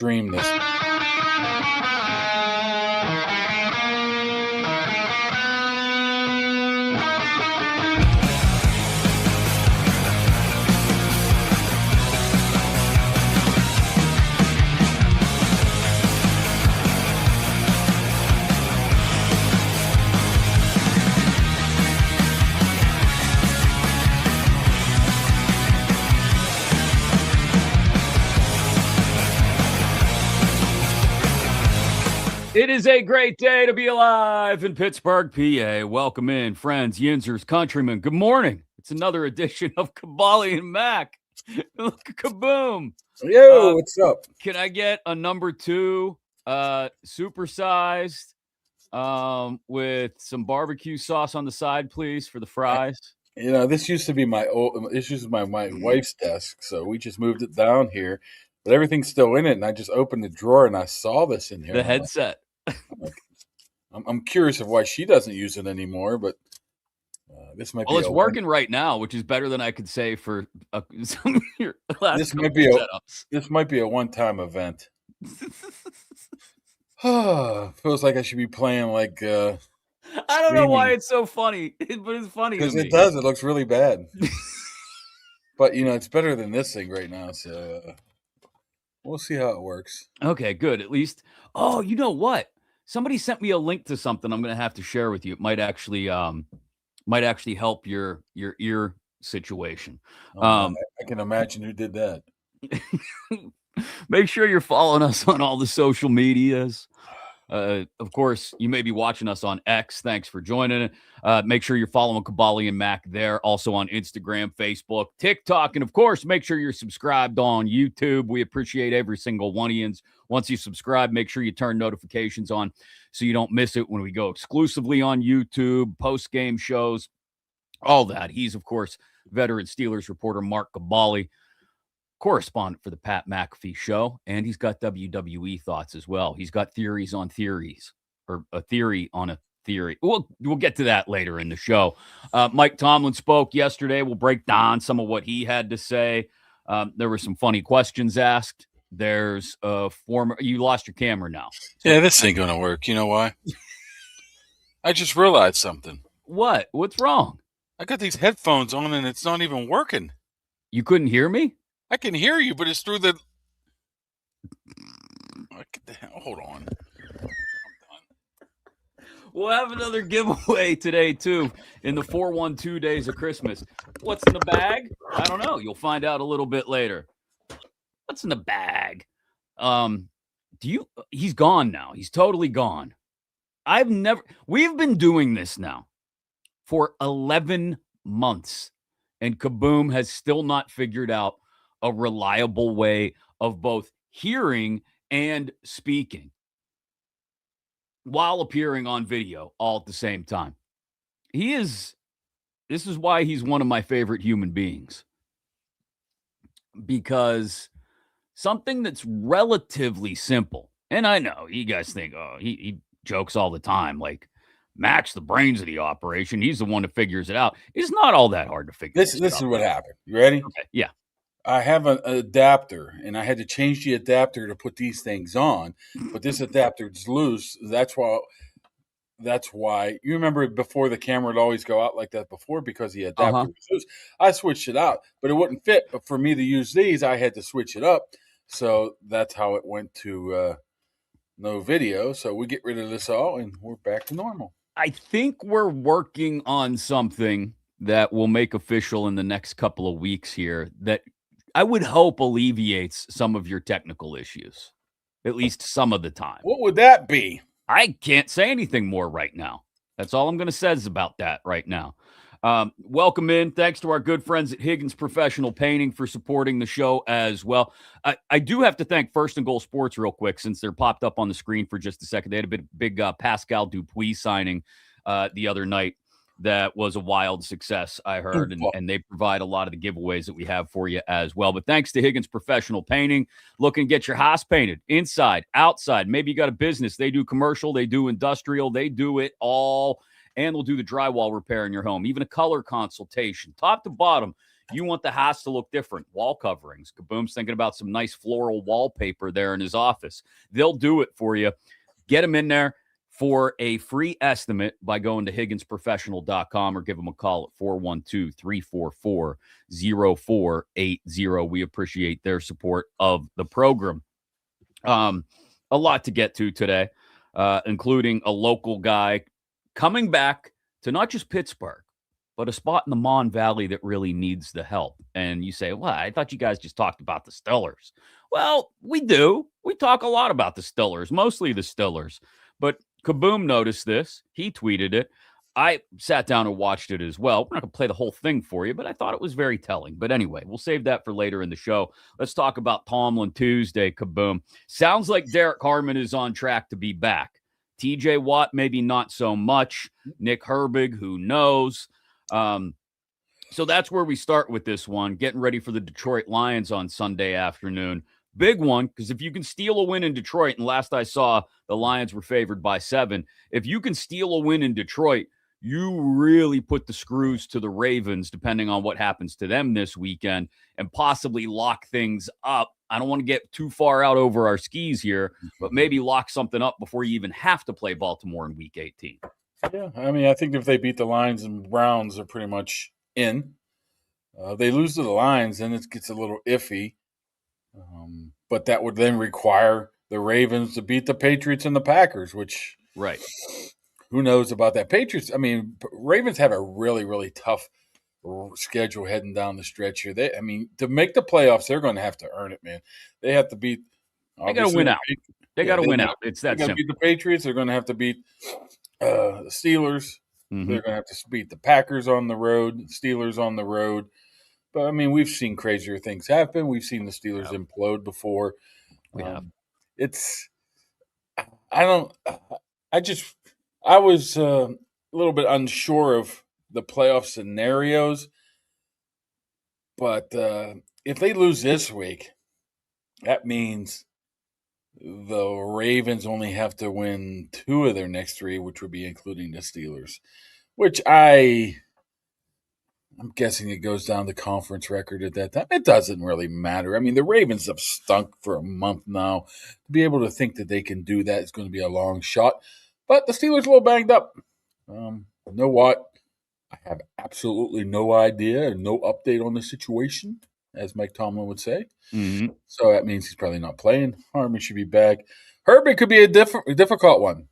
Dream this. It is a great day to be alive in Pittsburgh, PA. Welcome in, friends, yinzers, countrymen. Good morning. It's another edition of Kaboly+Mack. Look, kaboom. Yo, what's up? Can I get a number 2, supersized, with some barbecue sauce on the side, please, for the fries? You know, this used to be my wife's desk, so we just moved it down here. But everything's still in it, and I just opened the drawer and I saw this in here. The headset. I'm curious of why she doesn't use it anymore, but this might be. Well, it's working right now, which is better than I could say for some of your last this couple might be setups. This might be a one-time event. Feels like I should be playing like. I don't know why it's so funny, but it's funny because it does. It looks really bad, but you know it's better than this thing right now. So we'll see how it works. Okay, good. At least. Oh, you know what? Somebody sent me a link to something I'm going to have to share with you. It might actually help your ear situation. I can imagine who did that. Make sure you're following us on all the social medias. Of course, you may be watching us on X. Thanks for joining. Make sure you're following Kaboly+Mack there. Also on Instagram, Facebook, TikTok. And of course, make sure you're subscribed on YouTube. We appreciate every single one of you. Once you subscribe, make sure you turn notifications on so you don't miss it when we go exclusively on YouTube, post-game shows, all that. He's, of course, veteran Steelers reporter Mark Kaboly, correspondent for the Pat McAfee Show, and he's got WWE thoughts as well. He's got theories on theories, or a theory on a theory. We'll get to that later in the show. Mike Tomlin spoke yesterday. We'll break down some of what he had to say. There were some funny questions asked. There's a former. You lost your camera now. Yeah, this ain't gonna work. You know why? I just realized something. What? What's wrong? I got these headphones on and it's not even working. You couldn't hear me? I can hear you, but it's through the. Hold on. I'm done. We'll have another giveaway today, too, in the 412 days of Christmas. What's in the bag? I don't know. You'll find out a little bit later. What's in the bag? He's gone now. He's totally gone. We've been doing this now for 11 months, and Kaboom has still not figured out a reliable way of both hearing and speaking while appearing on video all at the same time. This is why he's one of my favorite human beings, because something that's relatively simple, and I know you guys think, oh, he jokes all the time, like Mack's the brains of the operation. He's the one that figures it out. It's not all that hard to figure this is what happened. You ready? Okay, yeah. I have an adapter, and I had to change the adapter to put these things on, but this adapter is loose. That's why you remember before the camera would always go out like that before because the adapter was loose. I switched it out, but it wouldn't fit. But for me to use these, I had to switch it up. So that's how it went to no video. So we get rid of this all, and we're back to normal. I think we're working on something that will make official in the next couple of weeks here that I would hope alleviates some of your technical issues, at least some of the time. What would that be? I can't say anything more right now. That's all I'm going to say is about that right now. Welcome in. Thanks to our good friends at Higgins Professional Painting for supporting the show as well. I do have to thank First and Goal Sports real quick, since they're popped up on the screen for just a second. They had a big Pascal Dupuis signing the other night. That was a wild success, I heard, and they provide a lot of the giveaways that we have for you as well. But thanks to Higgins Professional Painting, look and get your house painted inside, outside. Maybe you got a business. They do commercial, they do industrial, they do it all, and they'll do the drywall repair in your home, even a color consultation, top to bottom. You want the house to look different. Wall coverings. Kaboom's thinking about some nice floral wallpaper there in his office. They'll do it for you. Get them in there for a free estimate by going to HigginsProfessional.com or give them a call at 412-344-0480. We appreciate their support of the program. A lot to get to today, including a local guy coming back to not just Pittsburgh, but a spot in the Mon Valley that really needs the help. And you say, well, I thought you guys just talked about the Stillers. Well, we do. We talk a lot about the Stillers, mostly the Stillers. But Kaboom noticed this. He tweeted it. I sat down and watched it as well. We're not going to play the whole thing for you, but I thought it was very telling. But anyway, we'll save that for later in the show. Let's talk about Tomlin Tuesday, Kaboom. Sounds like Derek Harmon is on track to be back. TJ Watt, maybe not so much. Nick Herbig, who knows? So that's where we start with this one, getting ready for the Detroit Lions on Sunday afternoon. Big one, because if you can steal a win in Detroit, and last I saw, the Lions were favored by 7. If you can steal a win in Detroit, you really put the screws to the Ravens, depending on what happens to them this weekend, and possibly lock things up. I don't want to get too far out over our skis here, but maybe lock something up before you even have to play Baltimore in Week 18. Yeah, I mean, I think if they beat the Lions and Browns, they're pretty much in. They lose to the Lions, then it gets a little iffy. But that would then require the Ravens to beat the Patriots and the Packers, which right. Who knows about that? Patriots, I mean, Ravens have a really, really tough schedule heading down the stretch here. I mean, to make the playoffs, they're going to have to earn it, man. They have to beat. They got to win out. They got to win out. It's that simple. Beat the Patriots. They're going to have to beat the Steelers. Mm-hmm. They're going to have to beat the Packers on the road, Steelers on the road. But, I mean, we've seen crazier things happen. We've seen the Steelers implode before. We have. I was a little bit unsure of the playoff scenarios. But if they lose this week, that means the Ravens only have to win 2 of their next 3, which would be including the Steelers, which I'm guessing it goes down the conference record at that time. It doesn't really matter. I mean, the Ravens have stunk for a month now. To be able to think that they can do that is going to be a long shot. But the Steelers are a little banged up. You know what? I have absolutely no idea and no update on the situation, as Mike Tomlin would say. Mm-hmm. So that means he's probably not playing. Harmon should be back. Herbig could be a difficult one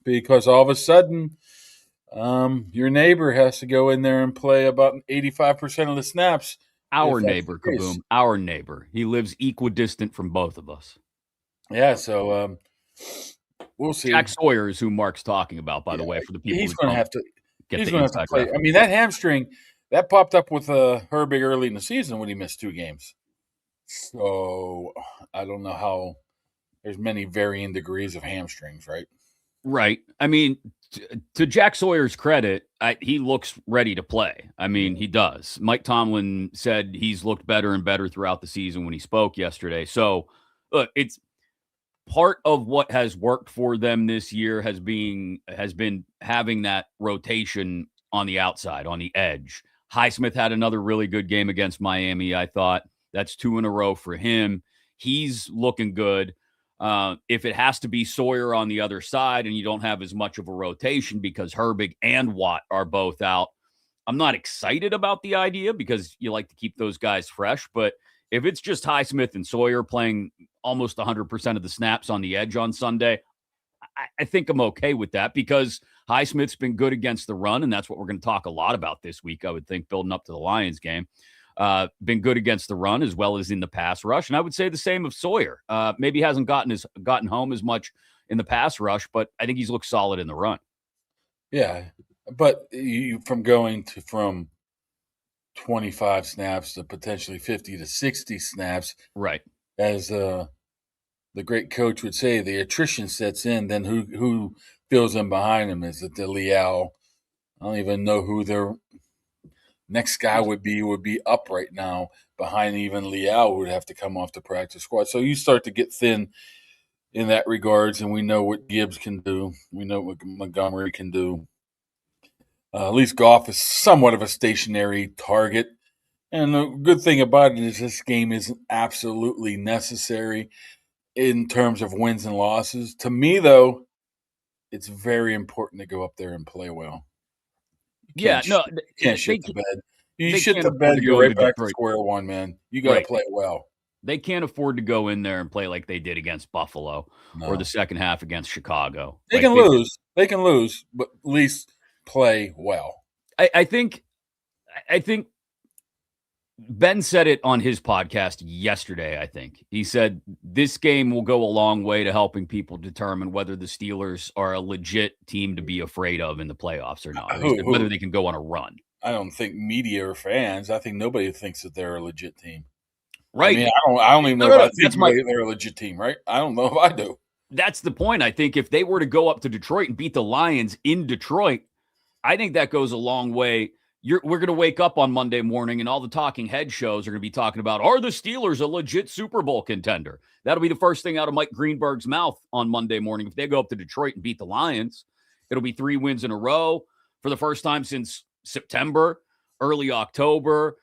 because all of a sudden your neighbor has to go in there and play about 85% of the snaps. Our neighbor, Kaboom. Our neighbor. He lives equidistant from both of us. Yeah, so we'll see. Jack Sawyer is who Mark's talking about, by the way, for the people he's going to have to He's going to have to play. I mean, that hamstring, that popped up with Herbig early in the season when he missed 2 games. So I don't know how there's many varying degrees of hamstrings, right? Right. I mean, to Jack Sawyer's credit, he looks ready to play. I mean, he does. Mike Tomlin said he's looked better and better throughout the season when he spoke yesterday. So, look, it's part of what has worked for them this year has been having that rotation on the outside, on the edge. Highsmith had another really good game against Miami, I thought. That's 2 in a row for him. He's looking good. If it has to be Sawyer on the other side and you don't have as much of a rotation because Herbig and Watt are both out, I'm not excited about the idea because you like to keep those guys fresh. But if it's just Highsmith and Sawyer playing almost 100% of the snaps on the edge on Sunday, I think I'm okay with that because Highsmith's been good against the run, and that's what we're going to talk a lot about this week, I would think, building up to the Lions game. Been good against the run as well as in the pass rush. And I would say the same of Sawyer. Maybe hasn't gotten home as much in the pass rush, but I think he's looked solid in the run. Yeah, but from 25 snaps to potentially 50 to 60 snaps. Right. As the great coach would say, the attrition sets in. Then who fills in behind him? Is it the Leal? I don't even know who their next guy would be up right now behind even Leal, who would have to come off the practice squad. So you start to get thin in that regards, and we know what Gibbs can do. We know what Montgomery can do. At least Goff is somewhat of a stationary target. And the good thing about it is this game isn't absolutely necessary in terms of wins and losses. To me, though, it's very important to go up there and play well. Yeah, no, You can't shit the bed. You they shit can't the afford bed, to you're go right into back to Detroit. square one, man. You got to Right. play well. They can't afford to go in there and play like they did against Buffalo or the No, second half against Chicago. they Like can lose. They can lose, but at least play well. I think Ben said it on his podcast yesterday. I think he said this game will go a long way to helping people determine whether the Steelers are a legit team to be afraid of in the playoffs or not, or he said whether Who? they can go on a run. I don't think media or fans. I think nobody thinks that they're a legit team. I Right? mean, I don't even know if No. I think they're a legit team, right? I don't know if I do. That's the point. I think if they were to go up to Detroit and beat the Lions in Detroit, I think that goes a long way. We're going to wake up on Monday morning and all the talking head shows are going to be talking about, are the Steelers a legit Super Bowl contender? That'll be the first thing out of Mike Greenberg's mouth on Monday morning. If they go up to Detroit and beat the Lions, it'll be 3 wins in a row for the first time since September, early October.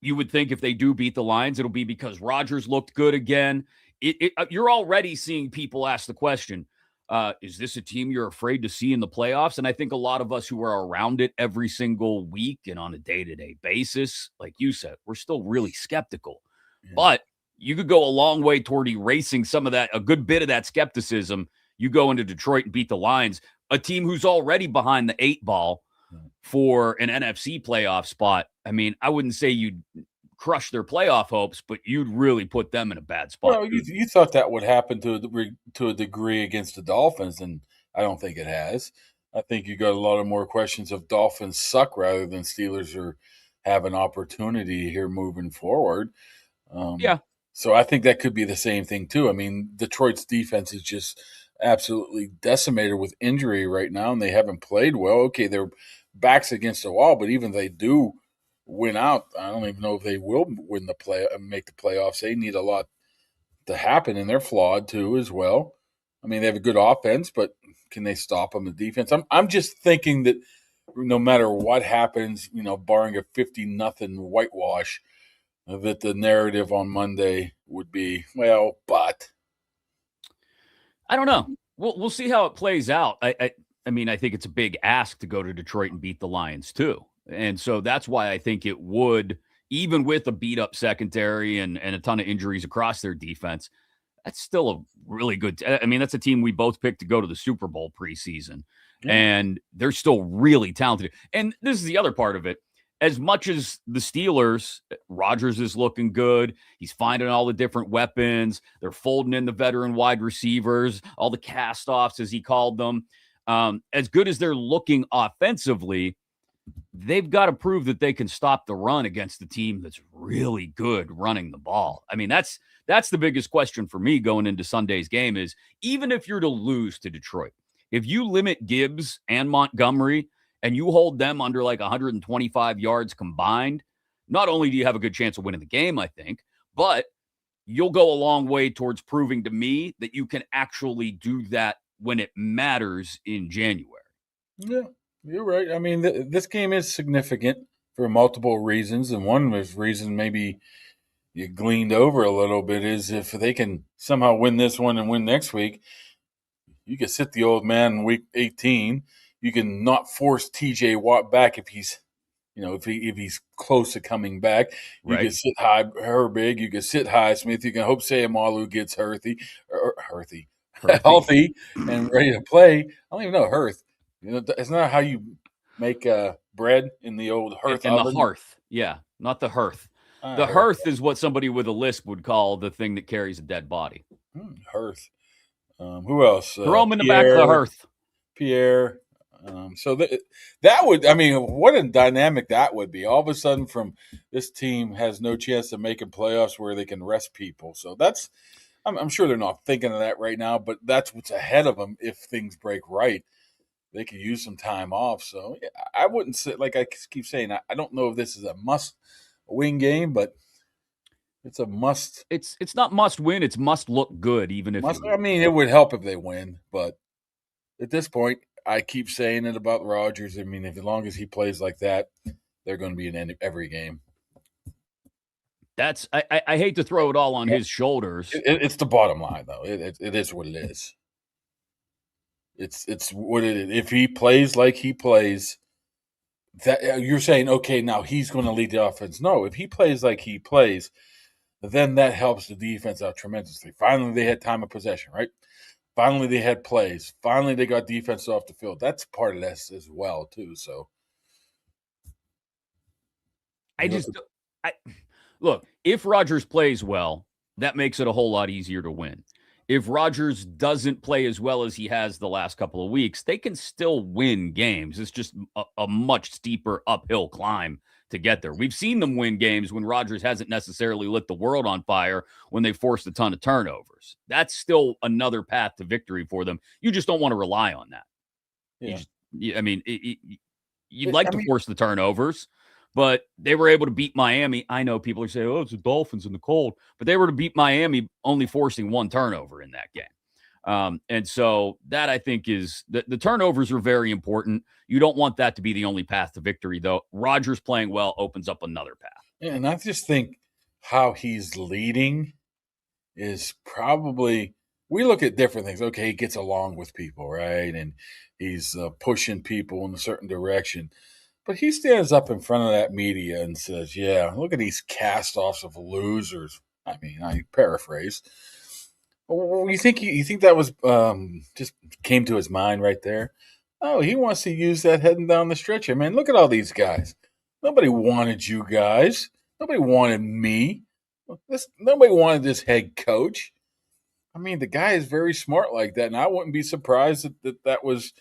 You would think if they do beat the Lions, it'll be because Rodgers looked good again. You're already seeing people ask the question, is this a team you're afraid to see in the playoffs? And I think a lot of us who are around it every single week and on a day-to-day basis, like you said, we're still really skeptical. Yeah. But you could go a long way toward erasing some of that, a good bit of that skepticism. You go into Detroit and beat the Lions, a team who's already behind the 8 ball for an NFC playoff spot. I mean, I wouldn't say you'd crush their playoff hopes, but you'd really put them in a bad spot. Well, you thought that would happen to a degree against the Dolphins, and I don't think it has. I think you got a lot of more questions of Dolphins suck rather than Steelers are have an opportunity here moving forward. Yeah. So I think that could be the same thing too. I mean, Detroit's defense is just absolutely decimated with injury right now, and they haven't played well. Okay, their backs against the wall, but even if they do win out, I don't even know if they will win the play make the playoffs. They need a lot to happen, and they're flawed too as well. I mean, they have a good offense, but can they stop them? The defense. I'm just thinking that no matter what happens, barring a 50-0 whitewash, that the narrative on Monday would be, well, but I don't know. We'll see how it plays out. I mean, I think it's a big ask to go to Detroit and beat the Lions too. And so that's why I think it would, even with a beat up secondary and a ton of injuries across their defense, that's still a really good. I mean, that's a team we both picked to go to the Super Bowl preseason, and they're still really talented. And this is the other part of it. As much as the Steelers, Rodgers is looking good. He's finding all the different weapons. They're folding in the veteran wide receivers, all the cast-offs, as he called them. As good as they're looking offensively, they've got to prove that they can stop the run against the team that's really good running the ball. I mean, that's the biggest question for me going into Sunday's game is even if you're to lose to Detroit, if you limit Gibbs and Montgomery and you hold them under like 125 yards combined, not only do you have a good chance of winning the game, I think, but you'll go a long way towards proving to me that you can actually do that when it matters in January. Yeah, you're right. I mean, this game is significant for multiple reasons, and one of the reasons maybe you gleaned over a little bit is if they can somehow win this one and win next week, you can sit the old man in week 18. You can not force TJ Watt back if he's, if he's close to coming back. You Right. can sit high Herbig. You can sit high Smith. You can hope Sayamalu gets healthy and ready to play. I don't even know Hearth. It's not how you make bread in the old hearth In the oven. hearth. Yeah, not the hearth. The hearth is what somebody with a lisp would call the thing that carries a dead body. Hearth. Who else? Throw him in the back of the hearth. Pierre. So that would, I mean, what a dynamic that would be. All of a sudden, from this team has no chance of making playoffs where they can rest people. So I'm sure they're not thinking of that right now, but that's what's ahead of them if things break right. They could use some time off. So yeah, I wouldn't say, like I keep saying, I don't know if this is a must-win game, but it's a must. It's not must win. It's must look good, even if I mean, it would help if they win, but at this point, I keep saying it about Rodgers. I mean, as long as he plays like that, they're going to be in every game. I hate to throw it all on his shoulders. It's the bottom line, though. It is what it is. It's what it is. If he plays like he plays, that you're saying, okay, now he's going to lead the offense. No, if he plays like he plays, then that helps the defense out tremendously. Finally, they had time of possession, right? Finally, they had plays. Finally, they got defense off the field. That's part of this as well, too. So, Look, if Rodgers plays well, that makes it a whole lot easier to win. If Rodgers doesn't play as well as he has the last couple of weeks, they can still win games. It's just a much steeper uphill climb to get there. We've seen them win games when Rodgers hasn't necessarily lit the world on fire when they forced a ton of turnovers. That's still another path to victory for them. You just don't want to rely on that. Yeah. You'd like to force the turnovers, but they were able to beat Miami. I know people are saying, oh, it's the Dolphins in the cold, but they were to beat Miami only forcing one turnover in that game. And so that I think is the turnovers are very important. You don't want that to be the only path to victory, though. Rodgers playing well opens up another path. Yeah, and I just think how he's leading is probably, we look at different things. Okay, he gets along with people, right? And he's pushing people in a certain direction. But he stands up in front of that media and says, yeah, look at these cast-offs of losers. I mean, I paraphrase. You think that was just came to his mind right there? Oh, he wants to use that heading down the stretch. I mean, look at all these guys. Nobody wanted you guys. Nobody wanted me. Nobody wanted this head coach. I mean, the guy is very smart like that, and I wouldn't be surprised that was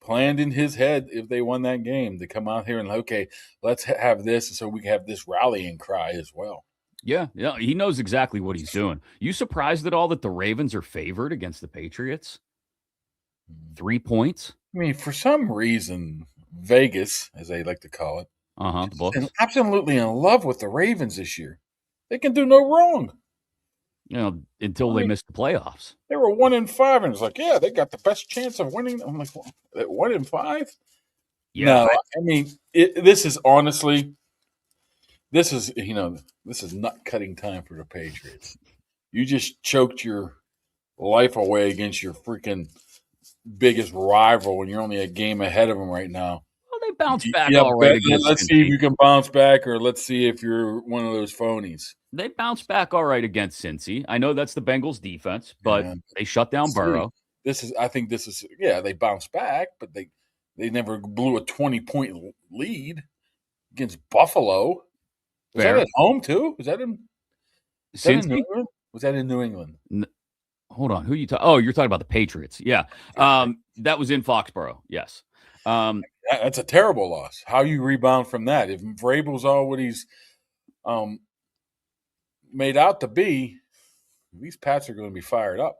planned in his head if they won that game to come out here and, okay, let's have this so we can have this rallying cry as well. Yeah, he knows exactly what he's doing. You surprised at all that the Ravens are favored against the Patriots? 3 points? I mean, for some reason, Vegas, as they like to call it, the books, is absolutely in love with the Ravens this year. They can do no wrong. Until they missed the playoffs. They were 1-5, and it's like, yeah, they got the best chance of winning. I'm like, 1-5? Yeah, no, I mean, this is honestly, this is nut cutting time for the Patriots. You just choked your life away against your freaking biggest rival when you're only a game ahead of them right now. Well, they bounced back all right. Let's see if you can bounce back, or let's see if you're one of those phonies. They bounced back all right against Cincy. I know that's the Bengals defense, but they shut down Burrow. I think this is they bounced back, but they never blew a 20-point lead against Buffalo. Was that at home too? Was that in Cincy? New England? Was that in New England? Hold on. Who you talking? Oh, you're talking about the Patriots. Yeah. That was in Foxborough. Yes. That's a terrible loss. How you rebound from that? If Vrabel's all what he's made out to be, these Pats are going to be fired up.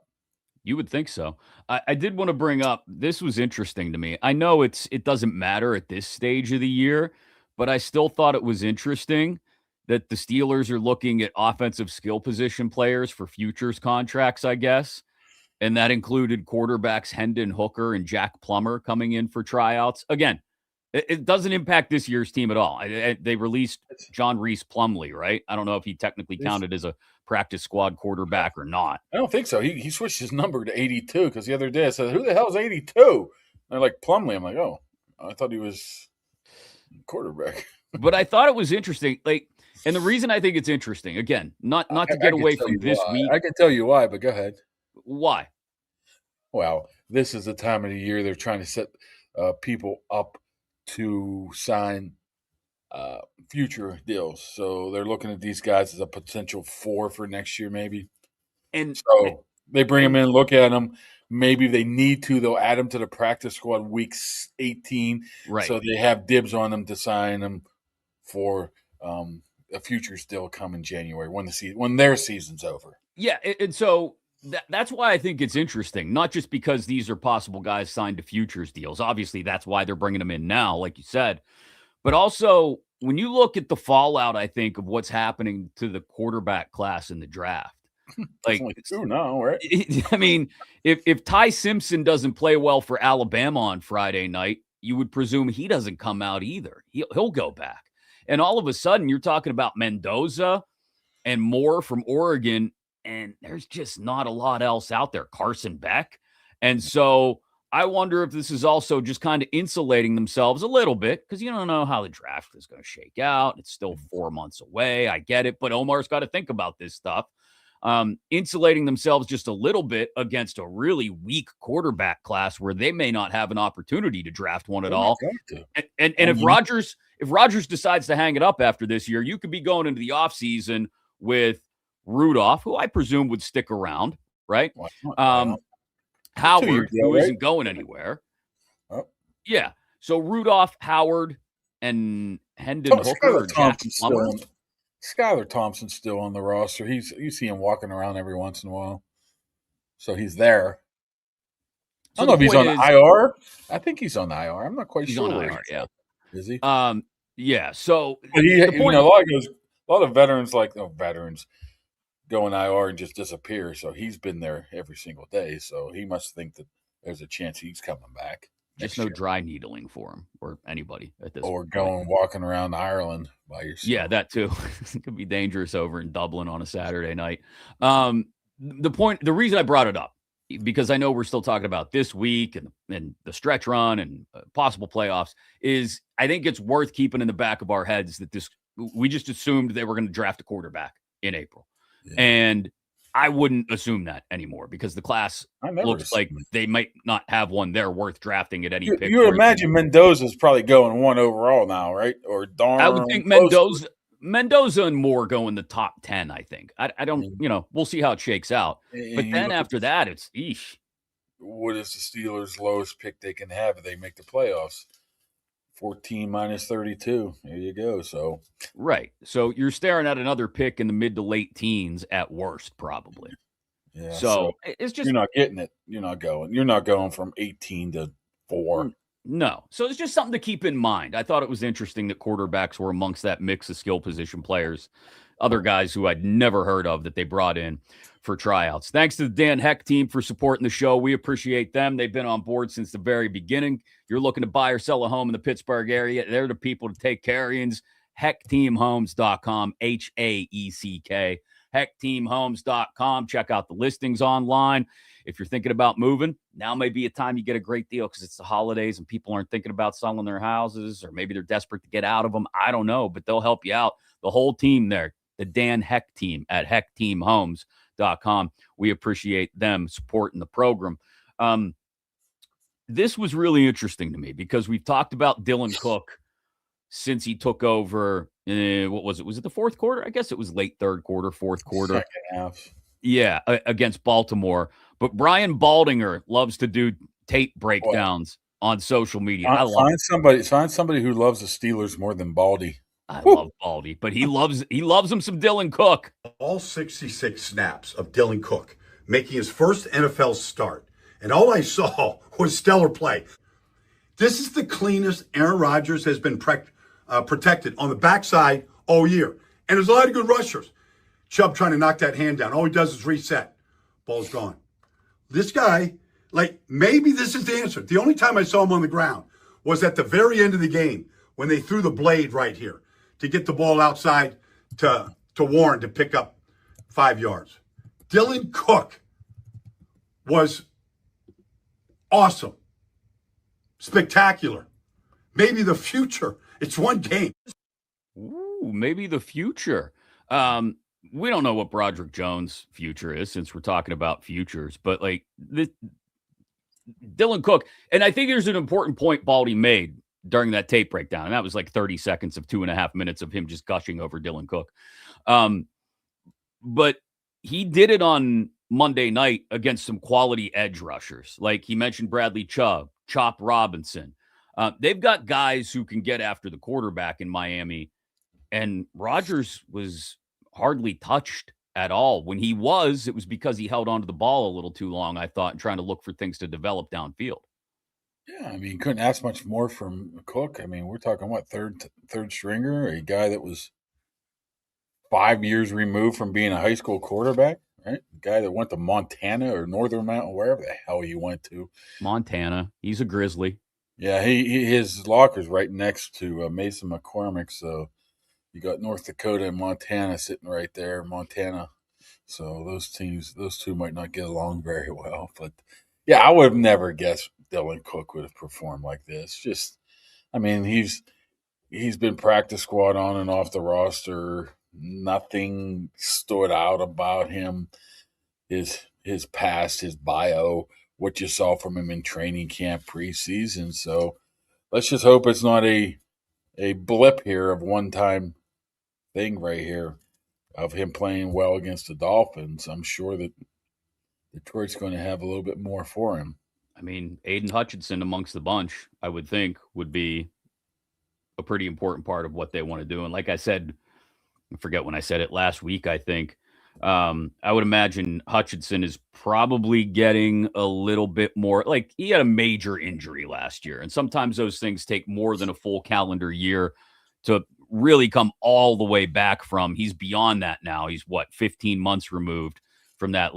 You would think so. I did want to bring up, this was interesting to me. I know it doesn't matter at this stage of the year, but I still thought it was interesting that the Steelers are looking at offensive skill position players for futures contracts, I guess. And that included quarterbacks Hendon Hooker and Jack Plummer coming in for tryouts. Again, it doesn't impact this year's team at all. They released John Reese Plumlee, right? I don't know if he technically counted as a practice squad quarterback or not. I don't think so. He switched his number to 82 because the other day I said, who the hell is 82? And they're like, Plumlee. I'm like, oh, I thought he was quarterback. But I thought it was interesting. And the reason I think it's interesting, again, not to get away from this week. I can tell you why, but go ahead. Why? Well, this is the time of the year they're trying to set people up to sign future deals. So they're looking at these guys as a potential 4 for next year, maybe. And so they bring them in, look at them. Maybe they need to, they'll add them to the practice squad week 18. Right. So they have dibs on them to sign them for a futures deal come in January when their season's over. Yeah, and so that's why I think it's interesting, not just because these are possible guys signed to futures deals. Obviously, that's why they're bringing them in now, like you said. But also, when you look at the fallout, I think, of what's happening to the quarterback class in the draft. Like, it's only 2 now, right? I mean, if Ty Simpson doesn't play well for Alabama on Friday night, you would presume he doesn't come out either. He'll go back. And all of a sudden, you're talking about Mendoza, and more from Oregon, and there's just not a lot else out there. Carson Beck. And so I wonder if this is also just kind of insulating themselves a little bit because you don't know how the draft is going to shake out. It's still 4 months away. I get it, but Omar's got to think about this stuff. Insulating themselves just a little bit against a really weak quarterback class where they may not have an opportunity to draft one at all. And if Rodgers decides to hang it up after this year, you could be going into the offseason with Rudolph, who I presume would stick around, right? Howard, who isn't going anywhere. Oh. Yeah. So Rudolph, Howard, and Hendon Hooker. Skylar Thompson's still on the roster. You see him walking around every once in a while. So he's there. So I don't know if he's on IR. I think he's on IR. I'm not quite sure. He's on IR, yeah. Is he? Yeah. So but a lot of veterans go in IR and just disappear. So he's been there every single day. So he must think that there's a chance he's coming back. Just no dry needling for him or anybody at this point. Or walking around Ireland by yourself. Yeah, that too. It could be dangerous over in Dublin on a Saturday night. The reason I brought it up, because I know we're still talking about this week and the stretch run and possible playoffs, is I think it's worth keeping in the back of our heads that we just assumed they were going to draft a quarterback in April. Yeah. And I wouldn't assume that anymore because the class looks like they might not have one there worth drafting at any pick. You imagine Mendoza's probably going 1 overall now, right? Or darn. I would think Mendoza and Moore go in the top 10, I think. I don't, we'll see how it shakes out. But then after that, it's eesh. What is the Steelers' lowest pick they can have if they make the playoffs? 14 minus 32. There you go. So right. So you're staring at another pick in the mid to late teens at worst, probably. Yeah. So it's just you're not getting it. You're not going. You're not going from 18 to 4. No. So it's just something to keep in mind. I thought it was interesting that quarterbacks were amongst that mix of skill position players, other guys who I'd never heard of that they brought in for tryouts. Thanks to the Dan Heck team for supporting the show. We appreciate them. They've been on board since the very beginning. You're looking to buy or sell a home in the Pittsburgh area. They're the people to take care of you. HeckTeamHomes.com, HAECK. HeckTeamHomes.com. Check out the listings online. If you're thinking about moving, now may be a time you get a great deal because it's the holidays and people aren't thinking about selling their houses, or maybe they're desperate to get out of them. I don't know, but they'll help you out. The whole team there, the Dan Heck team at HeckTeamHomes.com. We appreciate them supporting the program. This was really interesting to me because we've talked about Dylan Cook since he took over. What was it? Was it the fourth quarter? I guess it was late third quarter, fourth quarter. Second half. Yeah, against Baltimore. But Brian Baldinger loves to do tape breakdowns on social media. Find somebody who loves the Steelers more than Baldy. I love Baldy, but he loves him some Dylan Cook. All 66 snaps of Dylan Cook making his first NFL start. And all I saw was stellar play. This is the cleanest Aaron Rodgers has been protected on the backside all year. And there's a lot of good rushers. Chubb trying to knock that hand down. All he does is reset. Ball's gone. This guy, maybe this is the answer. The only time I saw him on the ground was at the very end of the game when they threw the blade right here to get the ball outside to Warren to pick up 5 yards. Dylan Cook was awesome. Spectacular. Maybe the future. It's one game. Ooh, maybe the future. We don't know what Broderick Jones' future is since we're talking about futures, but Dylan Cook, and I think there's an important point Baldy made during that tape breakdown, and that was 30 seconds of 2.5 minutes of him just gushing over Dylan Cook. But he did it on Monday night against some quality edge rushers. Like he mentioned Bradley Chubb, Chop Robinson. They've got guys who can get after the quarterback in Miami, and Rodgers was hardly touched at all. When he was, it was because he held onto the ball a little too long, I thought, and trying to look for things to develop downfield. Yeah, I mean, couldn't ask much more from Cook. I mean, we're talking third stringer, a guy that was 5 years removed from being a high school quarterback, right? A guy that went to Montana or Northern Mountain, wherever the hell he went to. Montana. He's a Grizzly. Yeah, his locker's right next to Mason McCormick, so You got North Dakota and Montana sitting right there. Montana. So those two might not get along very well. But yeah, I would have never guessed Dylan Cook would have performed like this. Just, I mean, he's been practice squad on and off the roster. Nothing stood out about him. His past, his bio, what you saw from him in training camp preseason. So let's just hope it's not a blip here of one time thing right here of him playing well against the Dolphins. I'm sure that Detroit's going to have a little bit more for him. I mean, Aiden Hutchinson amongst the bunch, I would think, would be a pretty important part of what they want to do. And like I said, I forget when I said it last week, I think, I would imagine Hutchinson is probably getting a little bit more, like he had a major injury last year. And sometimes those things take more than a full calendar year to really come all the way back from. He's beyond that now. He's 15 months removed from that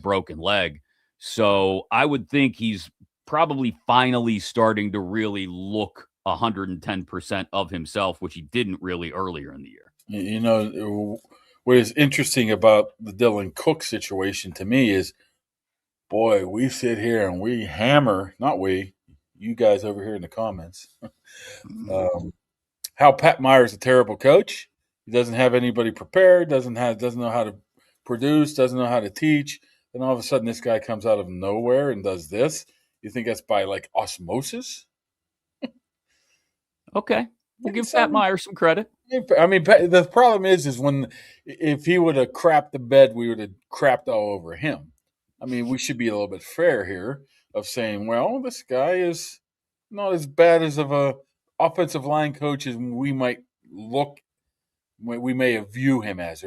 broken leg. So I would think he's probably finally starting to really look 110% of himself, which he didn't really earlier in the year. You know, what is interesting about the Dylan Cook situation to me is, boy, we sit here and we hammer, not we, you guys over here in the comments, how Pat Meyer's a terrible coach. He doesn't have anybody prepared, doesn't know how to produce, doesn't know how to teach. Then all of a sudden this guy comes out of nowhere and does this. You think that's by like osmosis? Okay. We'll give Pat Meyer some credit. I mean, the problem is if he would have crapped the bed, we would have crapped all over him. I mean, we should be a little bit fair here of saying, well, this guy is not as bad as of a offensive line coach as we may view him as,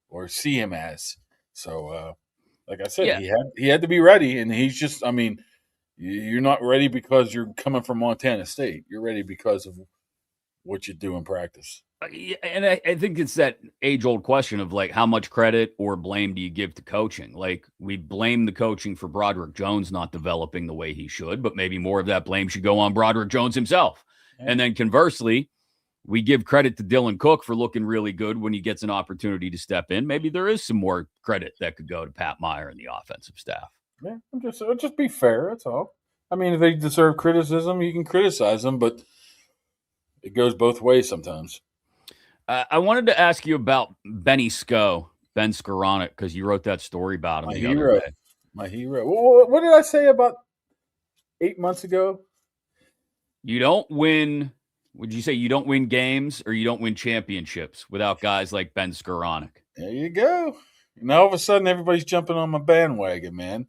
or see him as. So, like I said, Yeah. he had to be ready, and he's just. I mean, you're not ready because you're coming from Montana State. You're ready because of what you do in practice. And I think it's that age-old question of like, how much credit or blame do you give to coaching? Like, we blame the coaching for Broderick Jones not developing the way he should, but maybe more of that blame should go on Broderick Jones himself. Yeah. And then conversely, we give credit to Dylan Cook for looking really good when he gets an opportunity to step in. Maybe there is some more credit that could go to Pat Meyer and the offensive staff. Yeah, just be fair. That's all. I mean, if they deserve criticism, you can criticize them, but it goes both ways sometimes. I wanted to ask you about Ben Skowronek, because you wrote that story about him the other day. My hero. What did I say about 8 months ago? You don't win. Would you say you don't win games or you don't win championships without guys like Ben Skowronek? There you go. Now all of a sudden everybody's jumping on my bandwagon, man.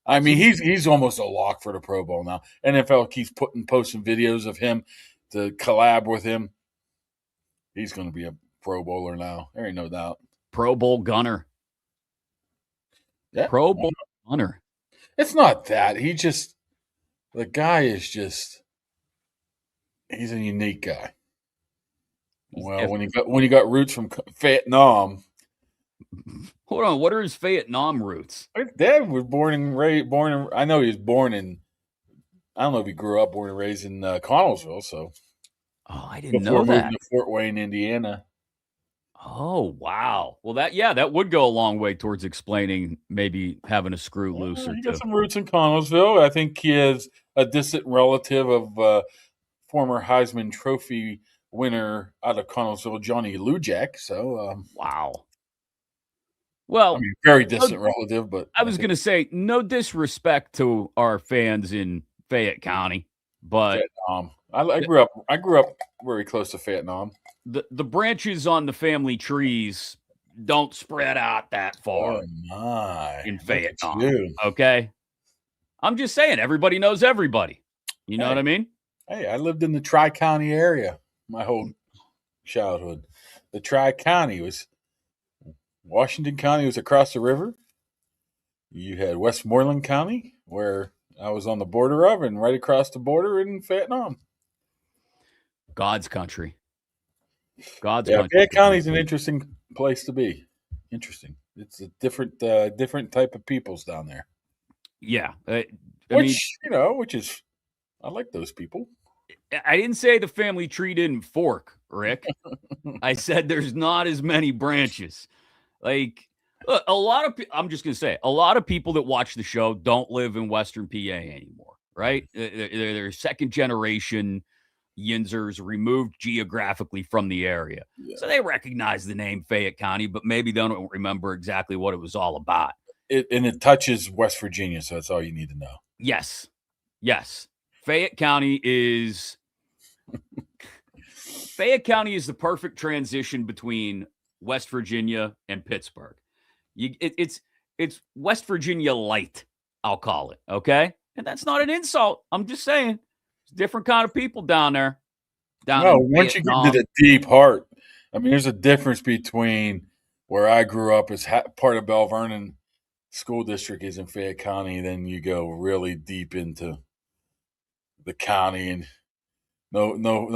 I mean, he's almost a lock for the Pro Bowl now. NFL keeps posting videos of him to collab with him. He's going to be a Pro Bowler now. There ain't no doubt. Pro Bowl gunner. Yeah. Pro Bowl gunner. It's not that. The guy is just, he's a unique guy. Well, when he got roots from Vietnam. Hold on, what are his Vietnam roots? His dad was I know he was born in, I don't know if he grew up born and raised in Connellsville, so. Oh, I didn't know that. Before moving to Fort Wayne, Indiana. Oh, wow. Well, that would go a long way towards explaining maybe having a screw loose or two. He got some roots in Connellsville. I think he is a distant relative of former Heisman Trophy winner out of Connellsville, Johnny Lujack. So, wow. Well, I mean, very distant relative, but I was going to say no disrespect to our fans in Fayette County, but Vietnam. I grew up very close to Vietnam. The branches on the family trees don't spread out that far. Oh my! In Vietnam, okay. I'm just saying, everybody knows everybody. You know what I mean? Hey, I lived in the Tri-County area my whole childhood. The Tri-County was Washington County was across the river. You had Westmoreland County, where I was on the border of, and right across the border in Vietnam. God's country. Country. Fayette County is an interesting place to be. Interesting. It's a different type of peoples down there. Yeah, which is, I like those people. I didn't say the family tree didn't fork Rick. I said there's not as many branches. Like, look, I'm just going to say, a lot of people that watch the show don't live in Western PA anymore, right? They're second generation Yinzers removed geographically from the area. Yeah. So they recognize the name Fayette County, but maybe they don't remember exactly what it was all about. It touches West Virginia, so that's all you need to know. Yes. Fayette County is the perfect transition between West Virginia and Pittsburgh. It's West Virginia light, I'll call it, okay? And that's not an insult. I'm just saying, it's a different kind of people down there. Once you get into the deep heart, I mean, there's a difference between where I grew up as part of Bell Vernon School District is in Fayette County, then you go really deep into the county, and no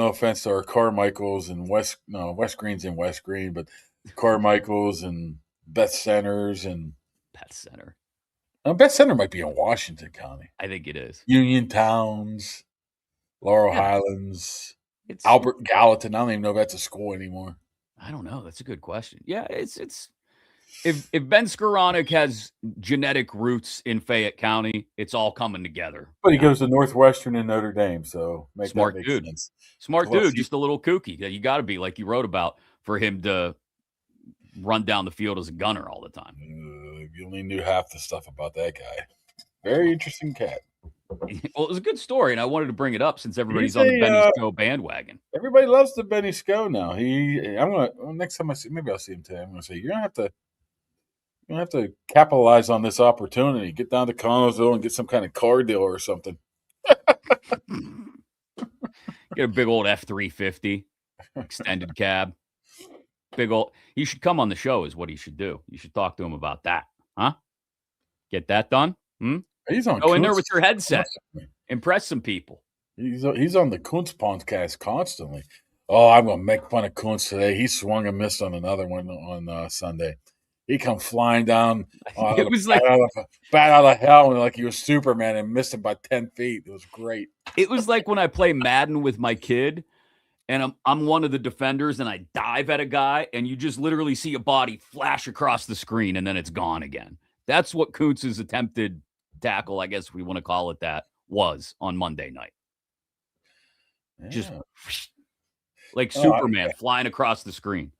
offense to our Carmichaels and West Green's in West Green, but Carmichaels and Beth Centers and Beth Center. Beth Center might be in Washington County. I think it is. Union Towns, Laurel Highlands, Albert Gallatin. I don't even know if that's a school anymore. I don't know. That's a good question. Yeah, it's if Ben Skoranek has genetic roots in Fayette County, it's all coming together. But he goes to Northwestern and Notre Dame, so smart dude. Sense. Smart dude, just a little kooky. You got to be, like you wrote about, for him to run down the field as a gunner all the time. You only knew half the stuff about that guy. Very interesting cat. Well, it was a good story, and I wanted to bring it up since everybody's on the Benny Sco bandwagon. Everybody loves the Benny Sco now. Next time I see, maybe I'll see him today. I'm gonna say you're gonna have to capitalize on this opportunity. Get down to Connellsville and get some kind of car deal or something. Get a big old F-350 extended cab. Big old. He should come on the show. Is what he should do. You should talk to him about that, huh? Get that done. He's on. Go in there with your headset. Impress some people. He's on the Kuntz podcast constantly. Oh, I'm gonna make fun of Kuntz today. He swung and missed on another one on Sunday. He come flying down. It was like bat out of hell, and like he was Superman and missed him by 10 feet. It was great. It was like when I play Madden with my kid, and I'm one of the defenders, and I dive at a guy, and you just literally see a body flash across the screen, and then it's gone again. That's what Kuntz's attempted tackle, I guess we want to call it that, was on Monday night. Yeah. Just like Superman flying across the screen.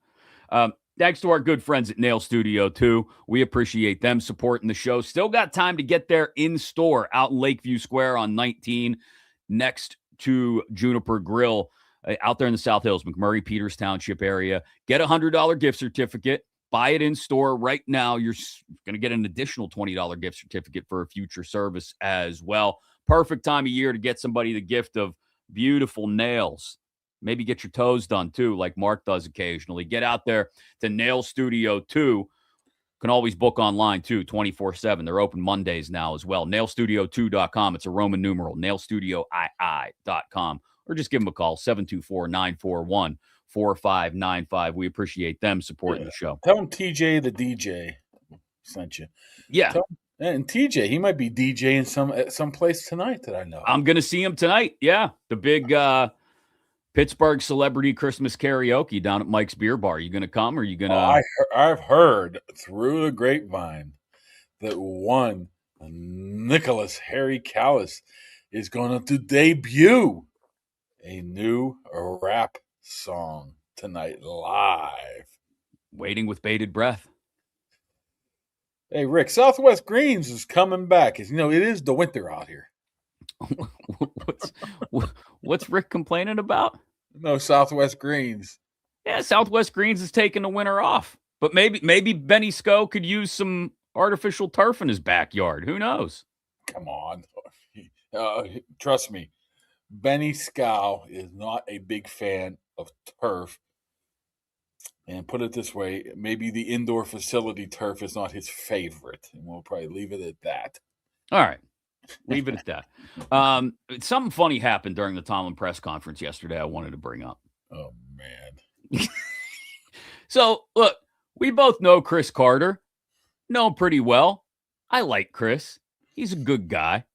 Thanks to our good friends at Nail Studio 2. We appreciate them supporting the show. Still got time to get there in store out in Lakeview Square on 19 next to Juniper Grill out there in the South Hills, McMurray, Peters Township area. Get a $100 gift certificate. Buy it in store right now. You're going to get an additional $20 gift certificate for a future service as well. Perfect time of year to get somebody the gift of beautiful nails. Maybe get your toes done, too, like Mark does occasionally. Get out there to Nail Studio 2. Can always book online, too, 24/7. They're open Mondays now as well. NailStudio2.com. It's a Roman numeral, NailStudioII.com. Or just give them a call, 724-941-4595. We appreciate them supporting the show. Tell them TJ the DJ sent you. Yeah. And TJ, he might be DJing at some place tonight that I know. I'm going to see him tonight. Yeah. The big Pittsburgh celebrity Christmas karaoke down at Mike's Beer Bar. You going to come or are you going to? I've heard through the grapevine that one Nicholas Harry Callis is going to debut a new rap song tonight live. Waiting with bated breath. Hey, Rick, Southwest Greens is coming back. It is the winter out here. What's Rick complaining about? No, Southwest Greens. Yeah, Southwest Greens is taking the winter off. But maybe Benny Sco could use some artificial turf in his backyard. Who knows? Come on. Trust me. Benny Sco is not a big fan of turf. And put it this way, maybe the indoor facility turf is not his favorite. And we'll probably leave it at that. All right. Leave it at that. Something funny happened during the Tomlin press conference yesterday I wanted to bring up. Oh, man. So, look, we both know Chris Carter. Know him pretty well. I like Chris. He's a good guy.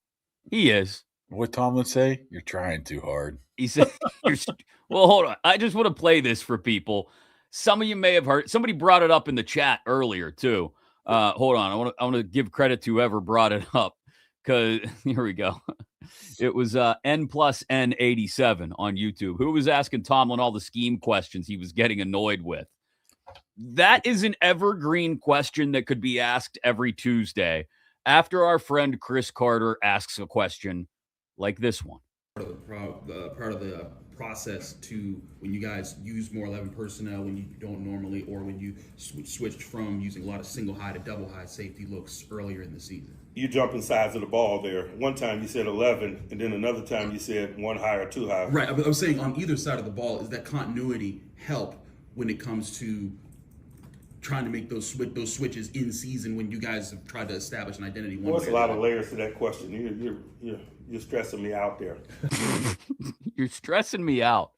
He is. What Tomlin say? You're trying too hard. He said, well, hold on. I just want to play this for people. Some of you may have heard. Somebody brought it up in the chat earlier, too. Hold on. I want to give credit to whoever brought it up, because here we go. It was N+N87 on YouTube, who was asking Tomlin all the scheme questions he was getting annoyed with. That is an evergreen question that could be asked every Tuesday after our friend Chris Carter asks a question like this one. Part of the process to when you guys use more 11 personnel when you don't normally, or when you switched from using a lot of single high to double high safety looks earlier in the season? You jumping sides of the ball there. One time you said 11, and then another time you said one high or two high. Right, I was saying on either side of the ball, is that continuity help when it comes to trying to make those switches in season when you guys have tried to establish an identity? Well, there's a lot of layers to that question. You're stressing me out there. You're stressing me out.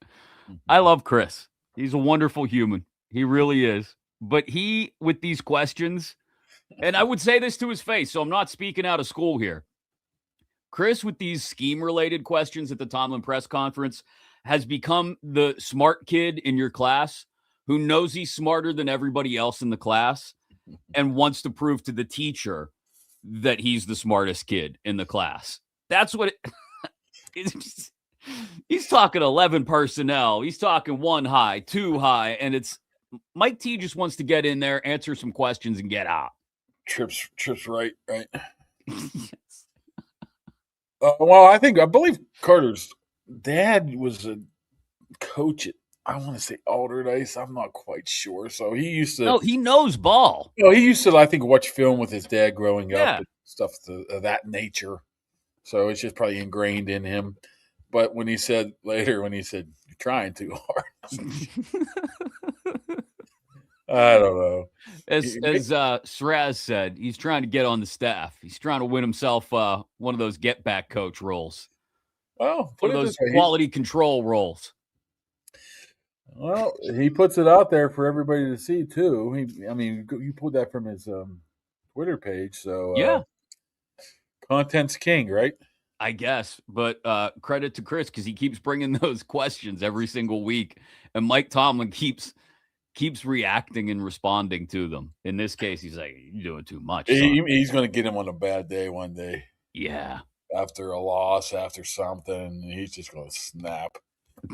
I love Chris. He's a wonderful human. He really is. But he, with these questions, and I would say this to his face, so I'm not speaking out of school here. Chris, with these scheme-related questions at the Tomlin press conference, has become the smart kid in your class who knows he's smarter than everybody else in the class and wants to prove to the teacher that he's the smartest kid in the class. That's what he's talking 11 personnel. He's talking one high, two high, and it's Mike T just wants to get in there, answer some questions, and get out. Trips right. Yes. Well, I believe Carter's dad was a coach at, I want to say Alderdice. I'm not quite sure. So he used to. No, he knows ball. You know, he used to, I think, watch film with his dad growing up and stuff of that nature. So it's just probably ingrained in him. But when he said later, you're trying too hard. I don't know. As Sraz said, he's trying to get on the staff. He's trying to win himself one of those get back coach roles. Well, one of those quality control roles. Well, he puts it out there for everybody to see too. You pulled that from his Twitter page, so yeah. Content's king, right? I guess, but credit to Chris because he keeps bringing those questions every single week, and Mike Tomlin keeps reacting and responding to them. In this case, he's like, "You're doing too much." He's going to get him on a bad day one day. Yeah, after a loss, after something, he's just going to snap.